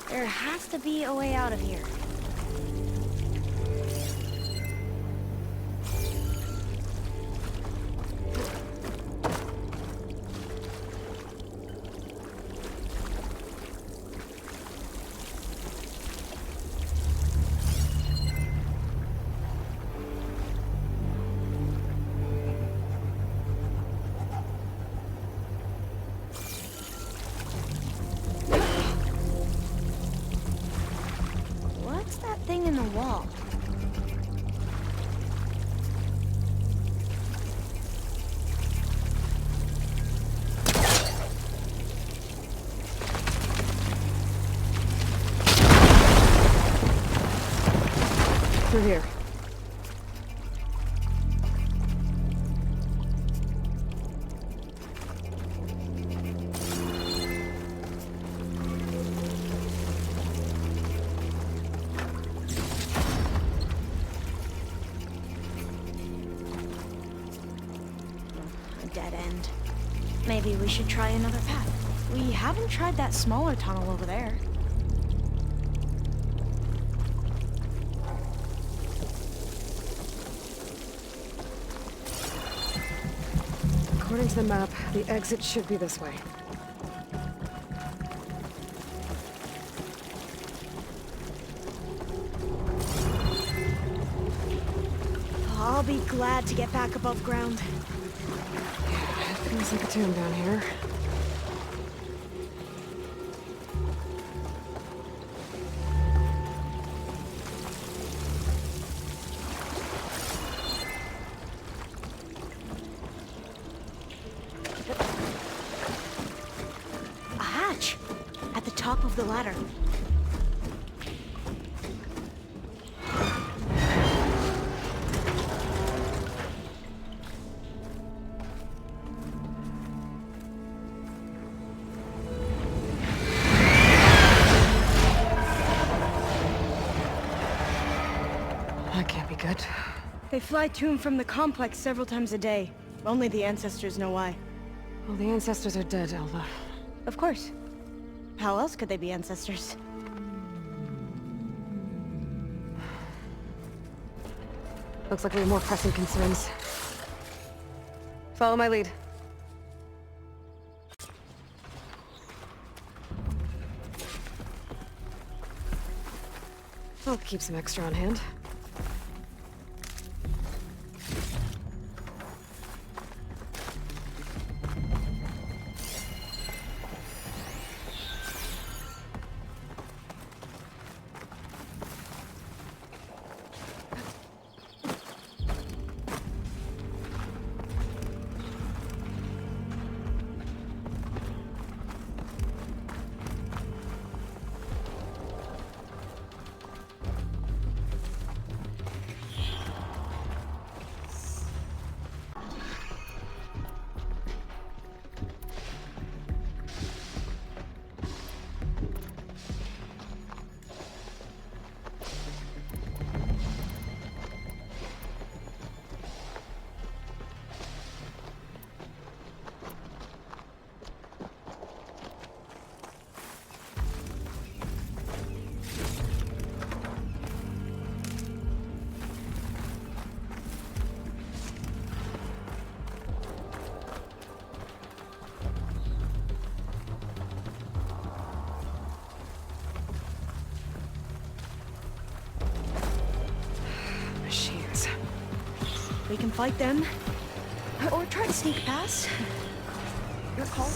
There has to be a way out of here. Thing in the wall. Through here. Dead end. Maybe we should try another path. We haven't tried that smaller tunnel over there. According to the map, the exit should be this way. I'll be glad to get back above ground. It feels like a tomb down here. A hatch at the top of the ladder. That can't be good. They fly to and from the complex several times a day. Only the ancestors know why. Well, the ancestors are dead, Elva. Of course. How else could they be ancestors? Looks like we have more pressing concerns. Follow my lead. I'll keep some extra on hand. Machines. We can fight them. Or try to sneak past. Your call.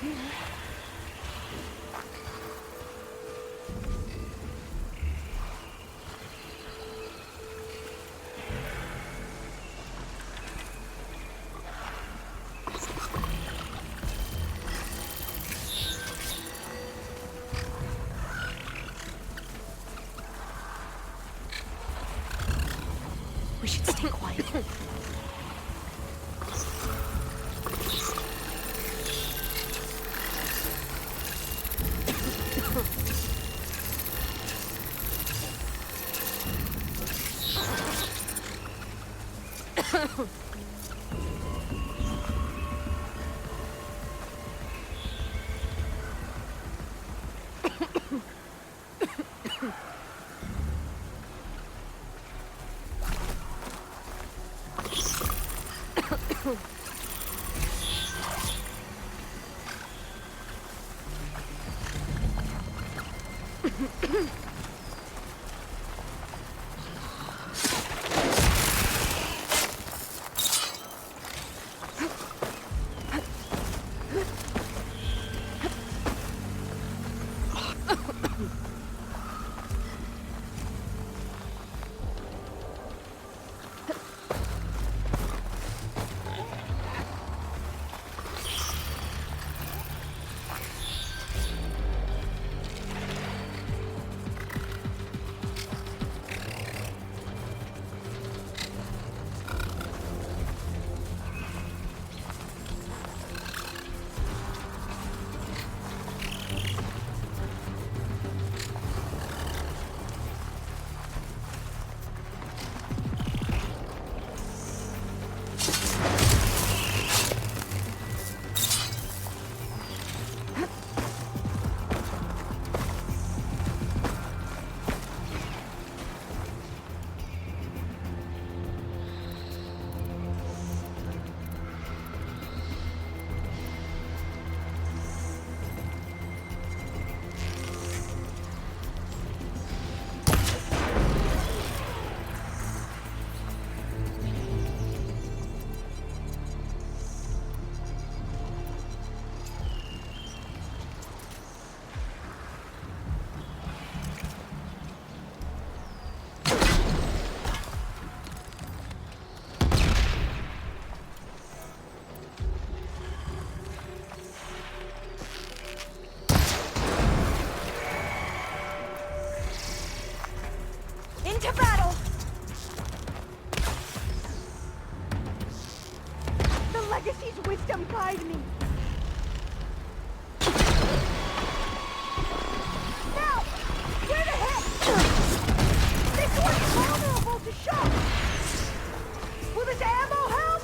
here. We should stay quiet. Into battle! The Legacy's wisdom guide me! Now! Where to hit? This one's vulnerable to shock! Will this ammo help?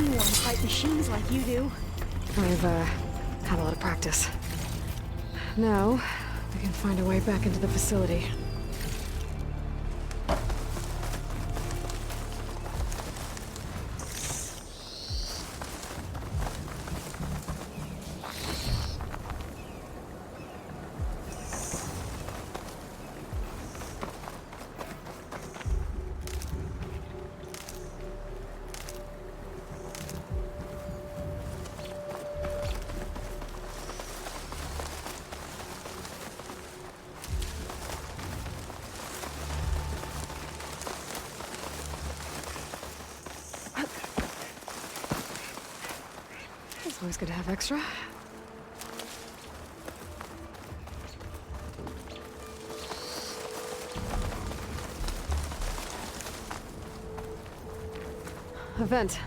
anyone fight machines like you do. I've, had a lot of practice. Now, we can find a way back into the facility. It's always good to have extra. A vent.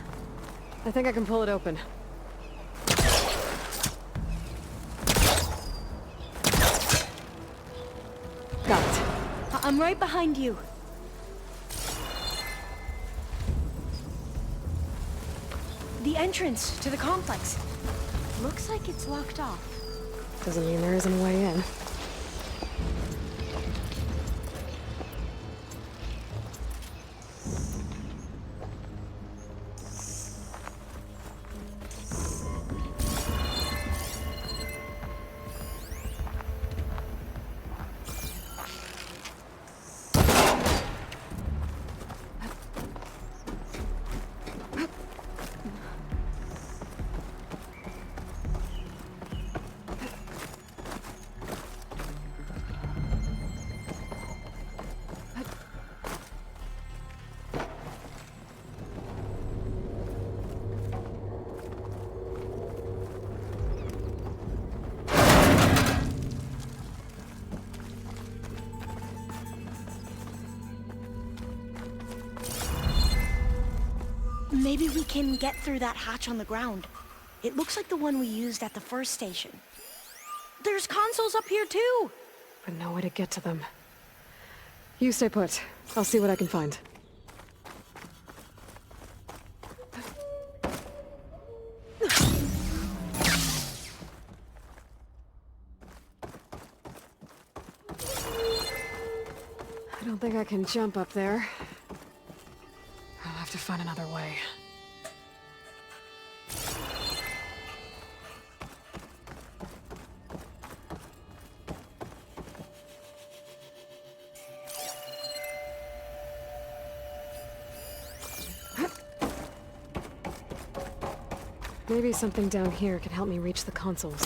I think I can pull it open. Got it. I'm right behind you. The entrance to the complex. Looks like it's locked off. Doesn't mean there isn't a way in. Maybe we can get through that hatch on the ground. It looks like the one we used at the first station. There's consoles up here too! But no way to get to them. You stay put. I'll see what I can find. I don't think I can jump up there. I'll have to find another way. Maybe something down here can help me reach the consoles.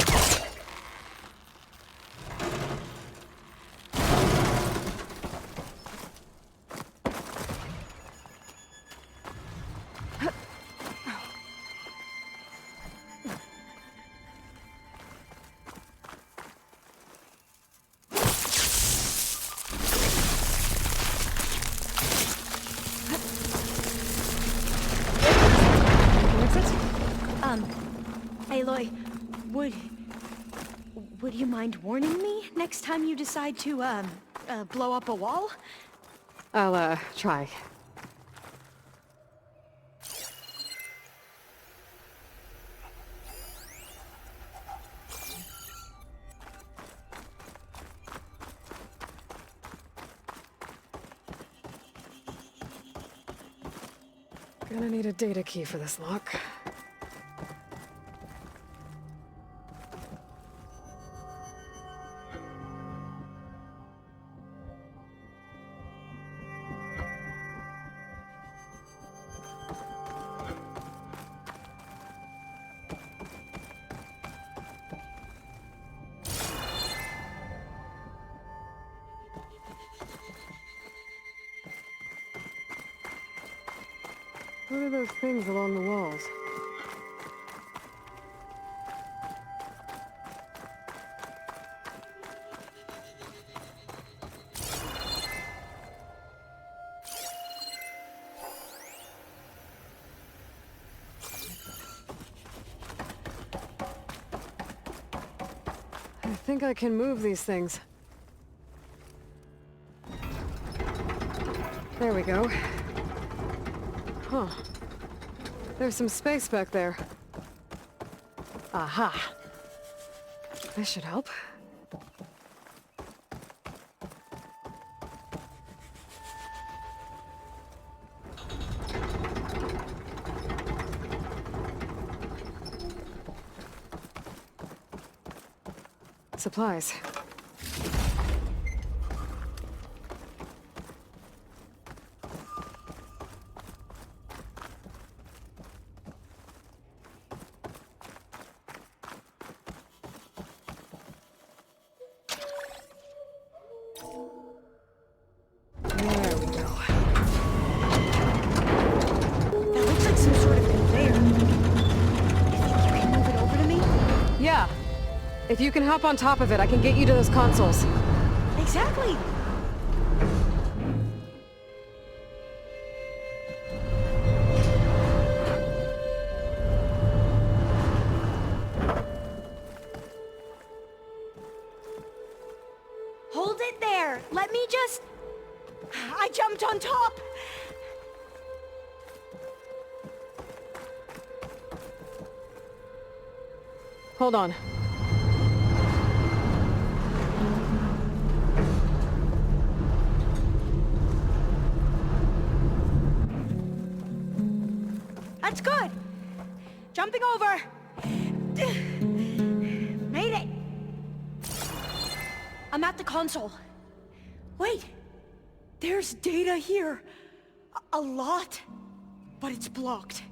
Aloy, would you mind warning me next time you decide to, blow up a wall? I'll, try. Gonna need a data key for this lock. What are those things along the walls? I think I can move these things. There we go. Huh. There's some space back there. Aha. This should help. Supplies. There we go. That looks like some sort of conveyor. You think you can move it over to me? Yeah. If you can hop on top of it, I can get you to those consoles. Exactly. Hold it there. Let me just... I jumped on top. Hold on. That's good. Jumping over. Made it. I'm at the console. Wait. There's data here. A lot. But it's blocked.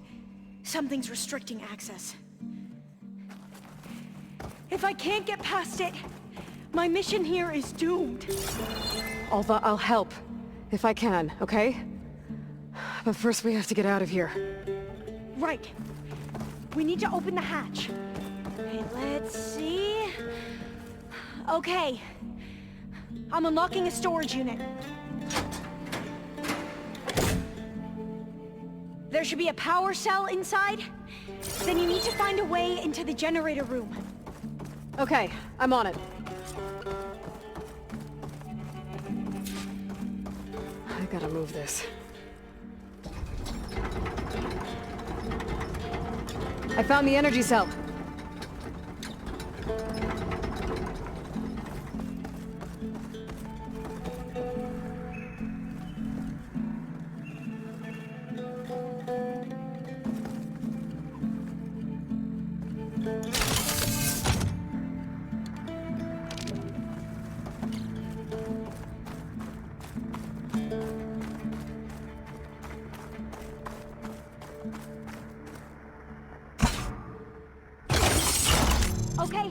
Something's restricting access. If I can't get past it, my mission here is doomed. Alva, I'll help. If I can, okay? But first we have to get out of here. Right. We need to open the hatch. Okay, let's see... Okay. I'm unlocking a storage unit. There should be a power cell inside. Then you need to find a way into the generator room. Okay, I'm on it. I gotta move this. I found the energy cell. Okay.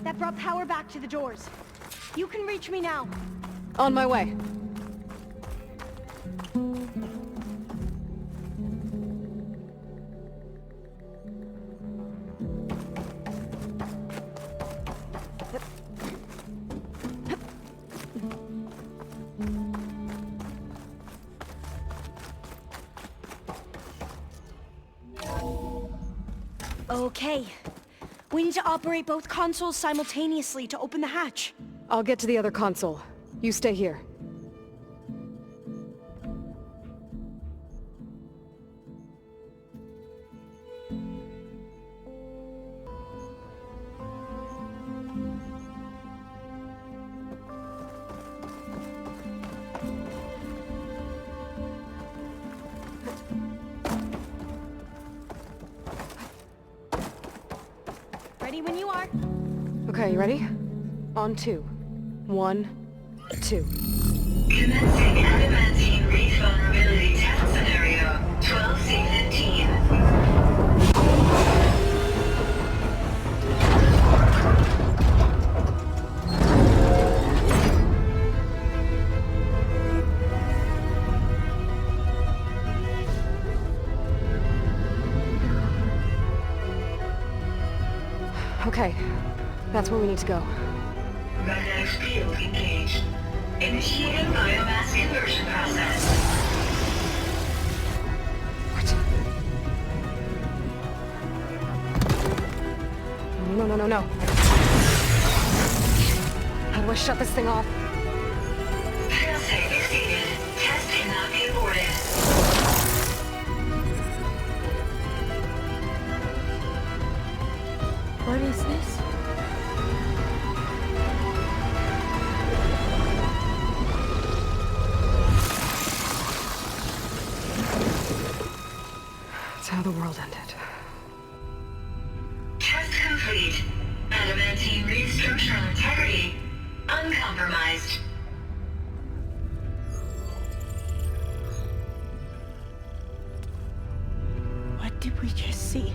That brought power back to the doors. You can reach me now. On my way. Okay. We need to operate both consoles simultaneously to open the hatch. I'll get to the other console. You stay here. Ready when you are. Okay, you ready? On 2. 1, 2. Commencing adamantine reef vulnerability test scenario 12C15. Okay, that's where we need to go. Magnetic field engaged. Initiating biomass conversion process. What? No. How do I shut this thing off? Failsafe exceeded. Test cannot be aborted. how the world ended. Test complete. Adamantine read structural integrity uncompromised. What did we just see?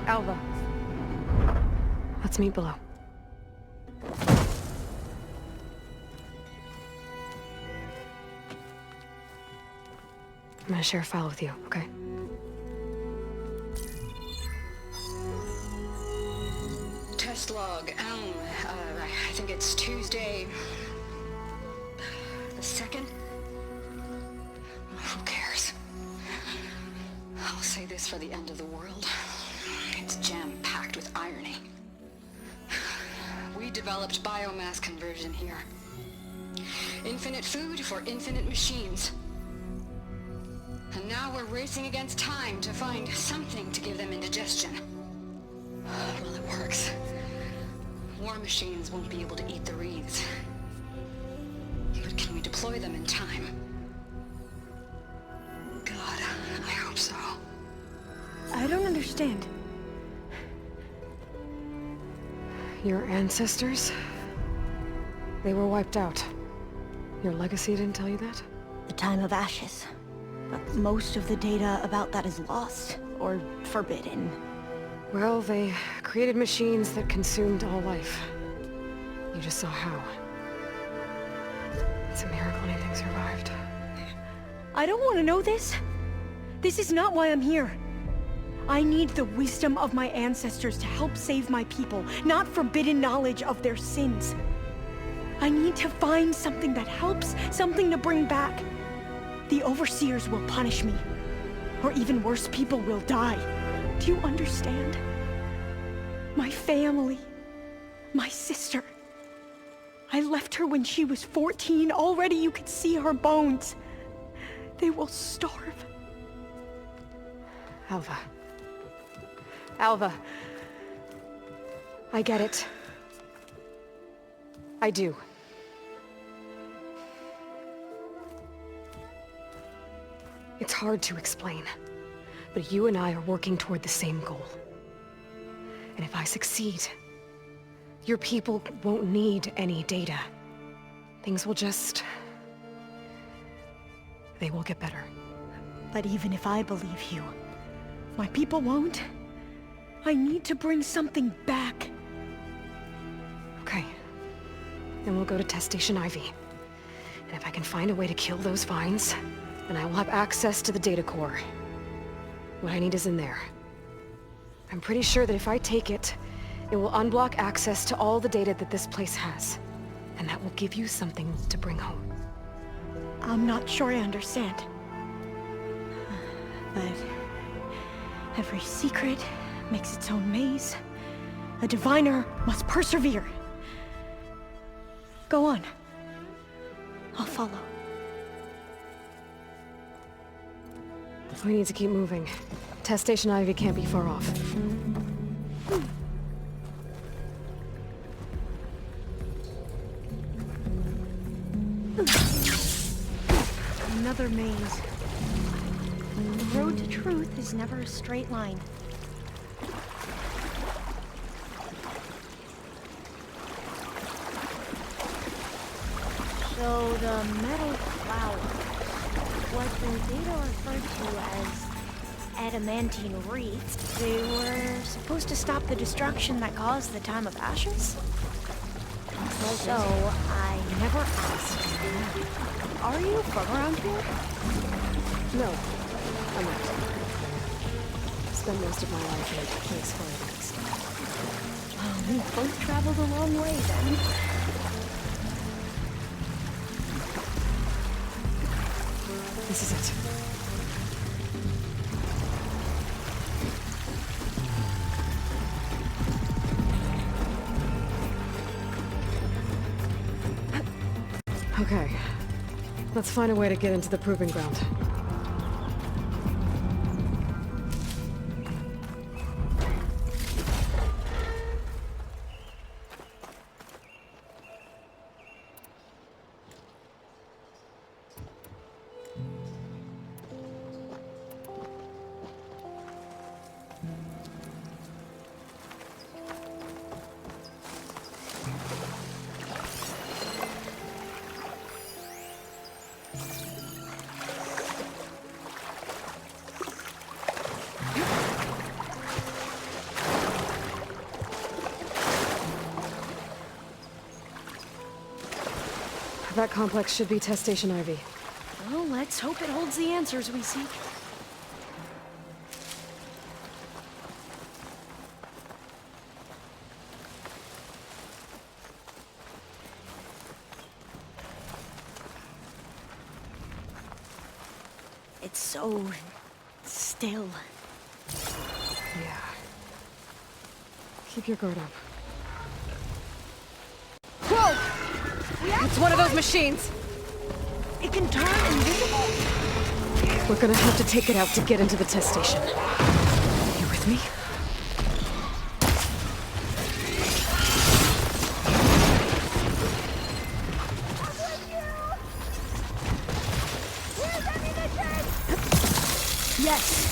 Alva. Let's meet below. I'm gonna share a file with you, okay? Test log, I think it's Tuesday the 2nd? Who cares? I'll say this for the end of the world. It's jam-packed with irony. We developed biomass conversion here. Infinite food for infinite machines. And now we're racing against time to find something to give them indigestion. Well, it works. War machines won't be able to eat the wreaths. But can we deploy them in time? God, I hope so. I don't understand. Your ancestors? They were wiped out. Your legacy didn't tell you that? The time of ashes. But most of the data about that is lost, or forbidden. Well, they created machines that consumed all life. You just saw how. It's a miracle anything survived. I don't want to know this. This is not why I'm here. I need the wisdom of my ancestors to help save my people, not forbidden knowledge of their sins. I need to find something that helps, something to bring back. The overseers will punish me. Or even worse, people will die. Do you understand? My family. My sister. I left her when she was 14. Already you could see her bones. They will starve. Alva. Alva. I get it. I do. It's hard to explain, but you and I are working toward the same goal. And if I succeed, your people won't need any data. Things will just... they will get better. But even if I believe you, my people won't. I need to bring something back. Okay. Then we'll go to Test Station Ivy. And if I can find a way to kill those vines, then I will have access to the data core. What I need is in there. I'm pretty sure that if I take it, it will unblock access to all the data that this place has. And that will give you something to bring home. I'm not sure I understand. But every secret makes its own maze. A diviner must persevere. Go on. I'll follow. We need to keep moving. Test Station Ivy can't be far off. Another maze. The road to truth is never a straight line. So the metal flower, what the data referred to as adamantine wreaths, they were supposed to stop the destruction that caused the time of ashes? So I never asked. Are you from around here? No, I'm not. Spent most of my life in a place far east. Well, we both traveled a long way then. This is it. Okay. Let's find a way to get into the proving ground. That complex should be Test Station Ivy. Well, let's hope it holds the answers we seek. It's so still. Yeah. Keep your guard up. Whoa! It's one of those machines! It can turn invisible? We're gonna have to take it out to get into the test station. You with me? Yes.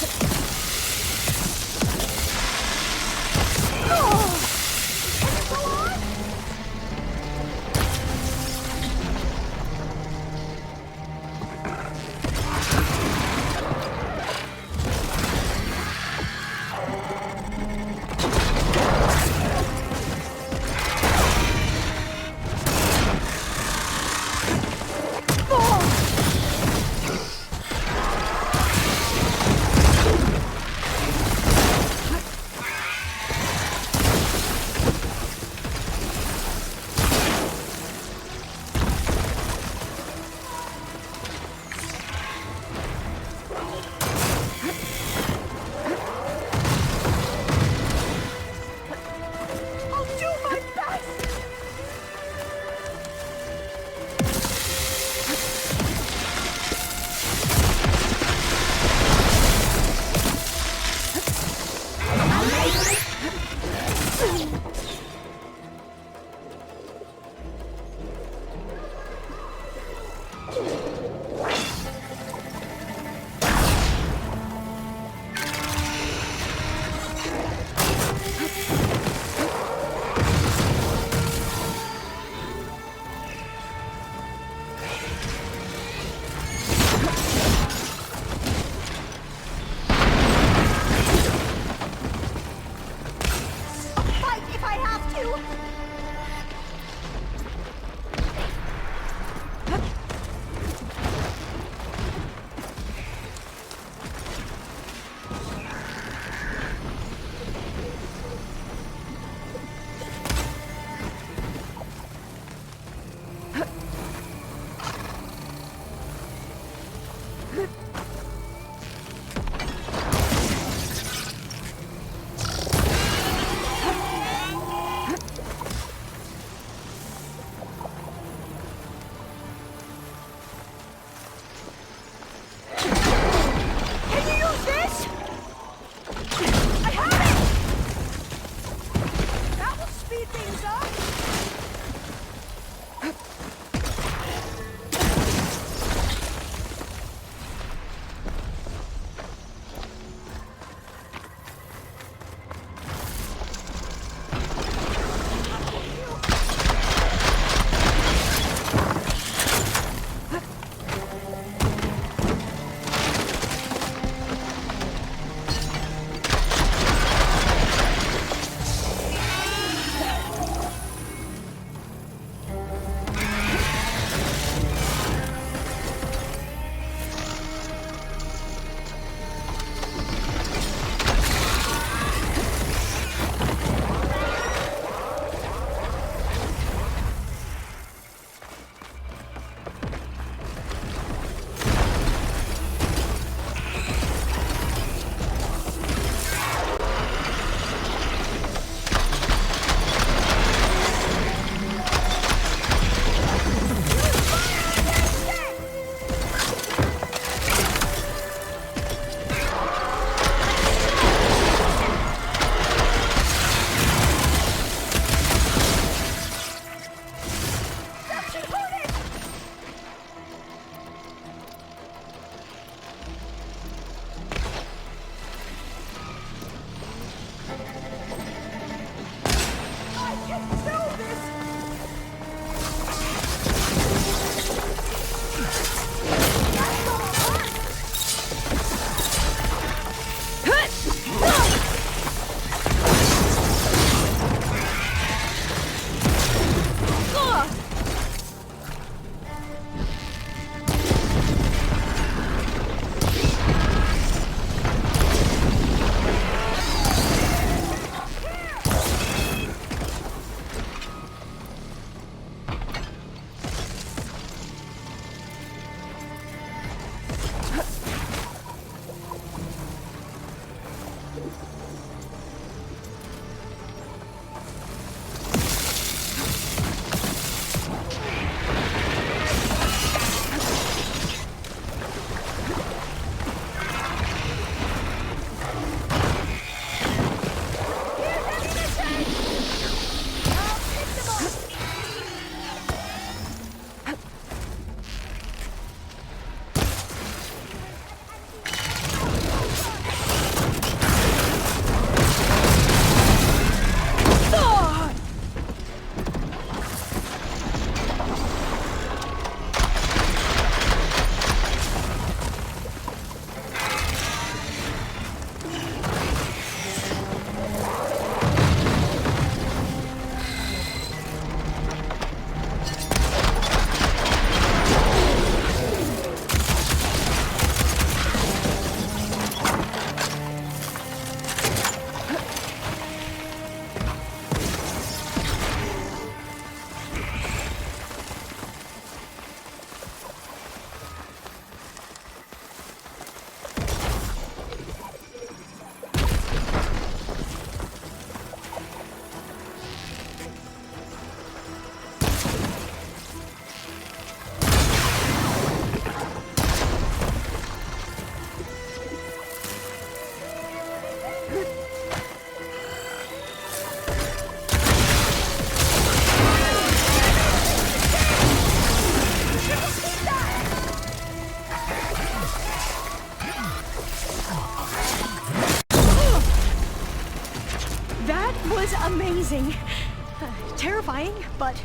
Terrifying, but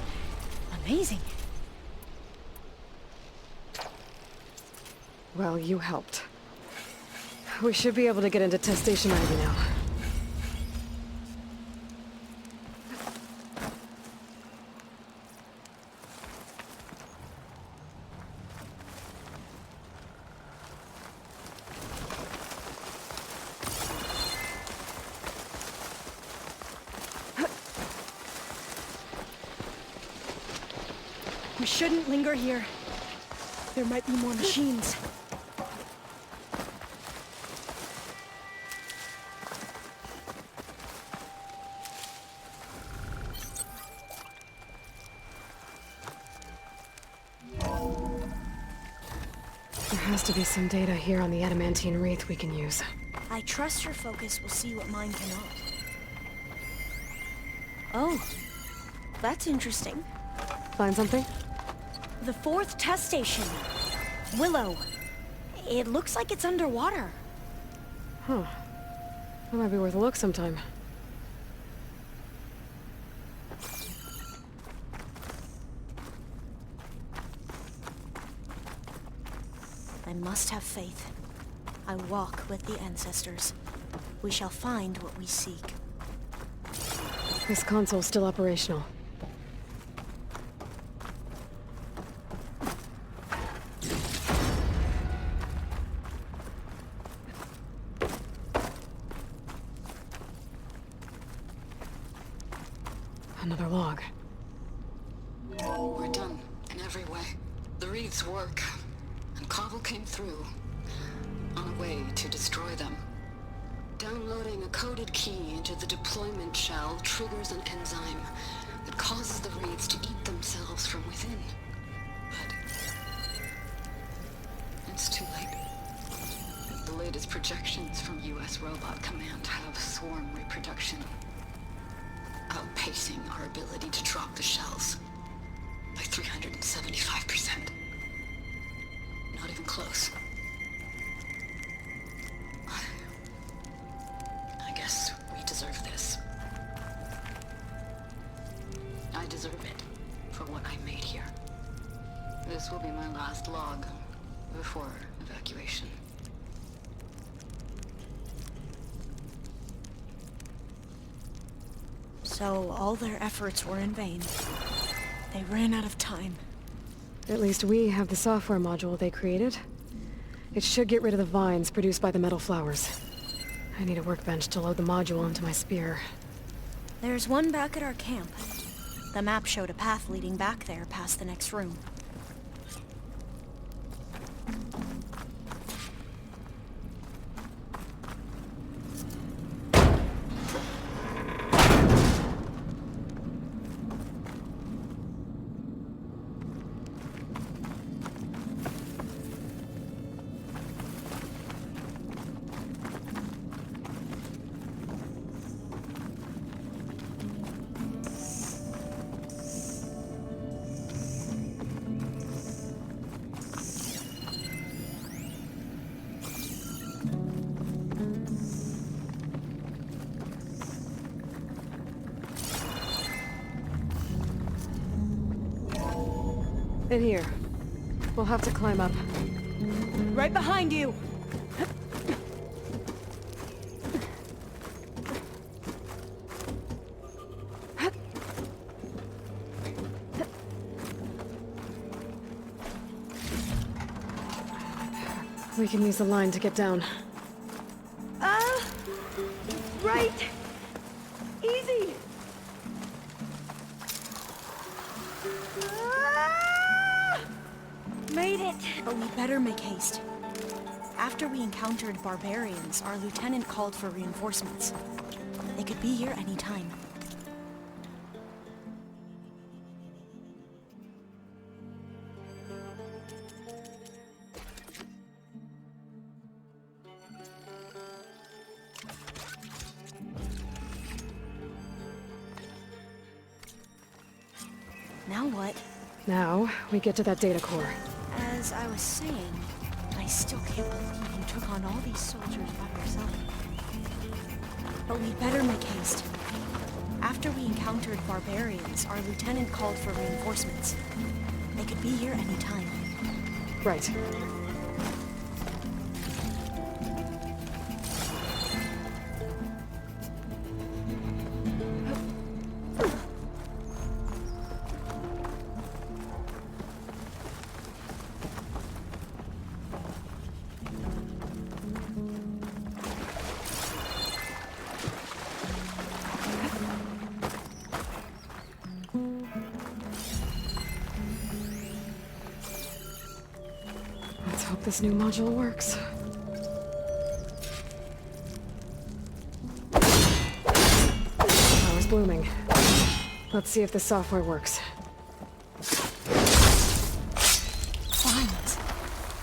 amazing. Well, you helped. We should be able to get into test station 90 now. We shouldn't linger here. There might be more machines. There has to be some data here on the adamantine wreath we can use. I trust your focus will see what mine cannot. Oh, that's interesting. Find something? The 4th test station. Willow. It looks like it's underwater. Huh. That might be worth a look sometime. I must have faith. I walk with the ancestors. We shall find what we seek. This console's still operational. Another log. We're done, in every way. The wreaths work, and Cobble came through, on a way to destroy them. Downloading a coded key into the deployment shell triggers an enzyme that causes the wreaths to eat themselves from within. But it's too late. The latest projections from US Robot Command have swarm reproduction, outpacing our ability to drop the shells by 375%. Not even close. I guess we deserve this. I deserve it for what I made here. This will be my last log before evacuation. So all their efforts were in vain. They ran out of time. At least we have the software module they created. It should get rid of the vines produced by the metal flowers. I need a workbench to load the module onto my spear. There's one back at our camp. The map showed a path leading back there past the next room. In here. We'll have to climb up. Right behind you! We can use the line to get down. Right! Easy! Made it! But we better make haste. After we encountered barbarians, our lieutenant called for reinforcements. They could be here any time. Now what? Now, we get to that data core. As I was saying, I still can't believe you took on all these soldiers by yourself. But we'd better make haste. After we encountered barbarians, our lieutenant called for reinforcements. They could be here any time. Right. Let's hope this new module works. Power's blooming. Let's see if the software works. Vines.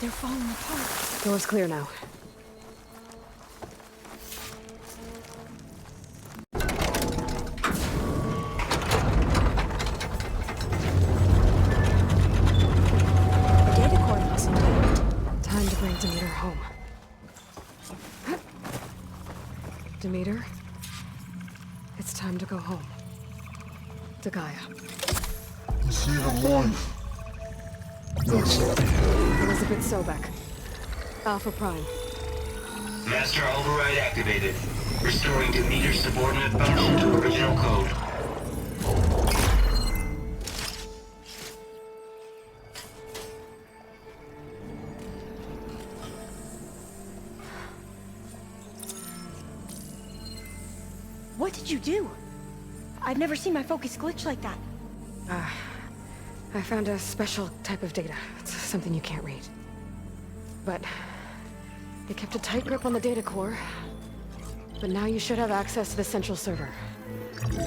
They're falling apart. Door's clear now. The data core must be. Time to bring Demeter home. Demeter, it's time to go home. To Gaia. The seed of life. That's it. Elizabeth Sobek. Alpha Prime. Master override activated. Restoring Demeter's subordinate function to original code. What did you do? I've never seen my focus glitch like that. I found a special type of data. It's something you can't read. But it kept a tight grip on the data core. But now you should have access to the central server.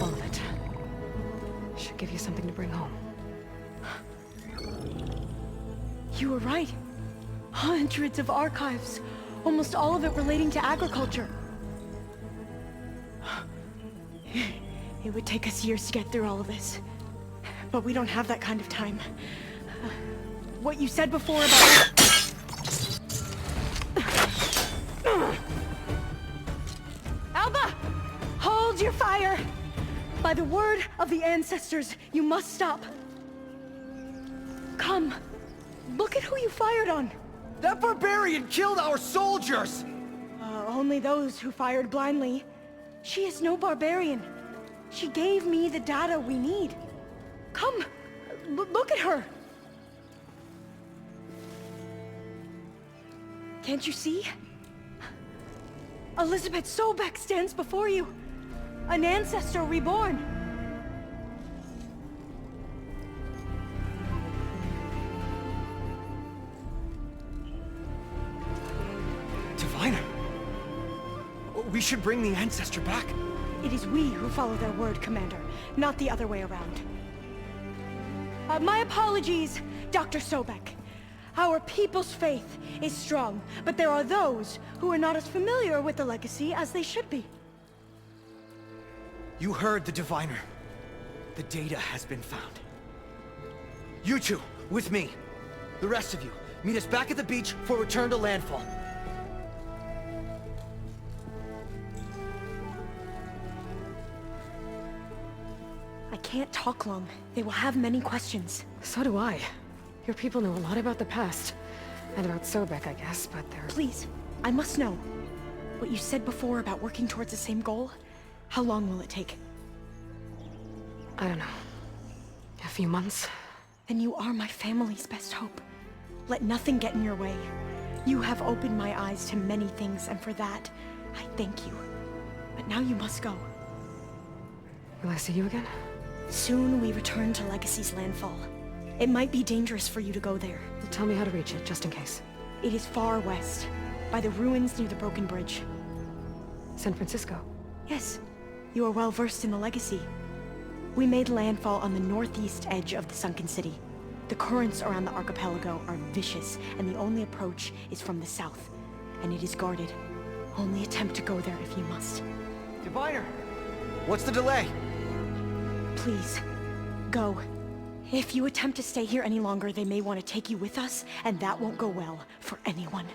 All of it. Should give you something to bring home. You were right. Hundreds of archives. Almost all of it relating to agriculture. It would take us years to get through all of this. But we don't have that kind of time. What you said before about... Alba! Hold your fire! By the word of the ancestors, you must stop. Come. Look at who you fired on. That barbarian killed our soldiers! Only those who fired blindly. She is no barbarian. She gave me the data we need. Come, look at her. Can't you see? Elizabeth Sobek stands before you. An ancestor reborn. Diviner! We should bring the ancestor back. It is we who follow their word, Commander, not the other way around. My apologies, Dr. Sobek. Our people's faith is strong, but there are those who are not as familiar with the legacy as they should be. You heard the diviner. The data has been found. You two, with me. The rest of you, meet us back at the beach for return to landfall. I can't talk long. They will have many questions. So do I. Your people know a lot about the past. And about Sobek, I guess, but they're... Please, I must know. What you said before about working towards the same goal, how long will it take? I don't know. A few months? Then you are my family's best hope. Let nothing get in your way. You have opened my eyes to many things, and for that, I thank you. But now you must go. Will I see you again? Soon we return to Legacy's landfall. It might be dangerous for you to go there. Tell me how to reach it, just in case. It is far west, by the ruins near the broken bridge. San Francisco? Yes. You are well versed in the Legacy. We made landfall on the northeast edge of the sunken city. The currents around the archipelago are vicious, and the only approach is from the south. And it is guarded. Only attempt to go there if you must. Diviner! What's the delay? Please, go. If you attempt to stay here any longer, they may want to take you with us, and that won't go well for anyone.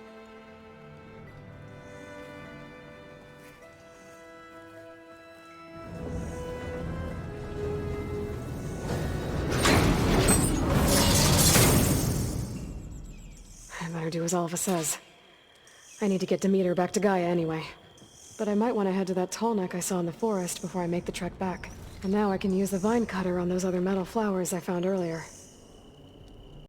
better do as Alva says. I need to get Demeter back to Gaia anyway. But I might want to head to that tall neck I saw in the forest before I make the trek back. And now I can use the vine cutter on those other metal flowers I found earlier.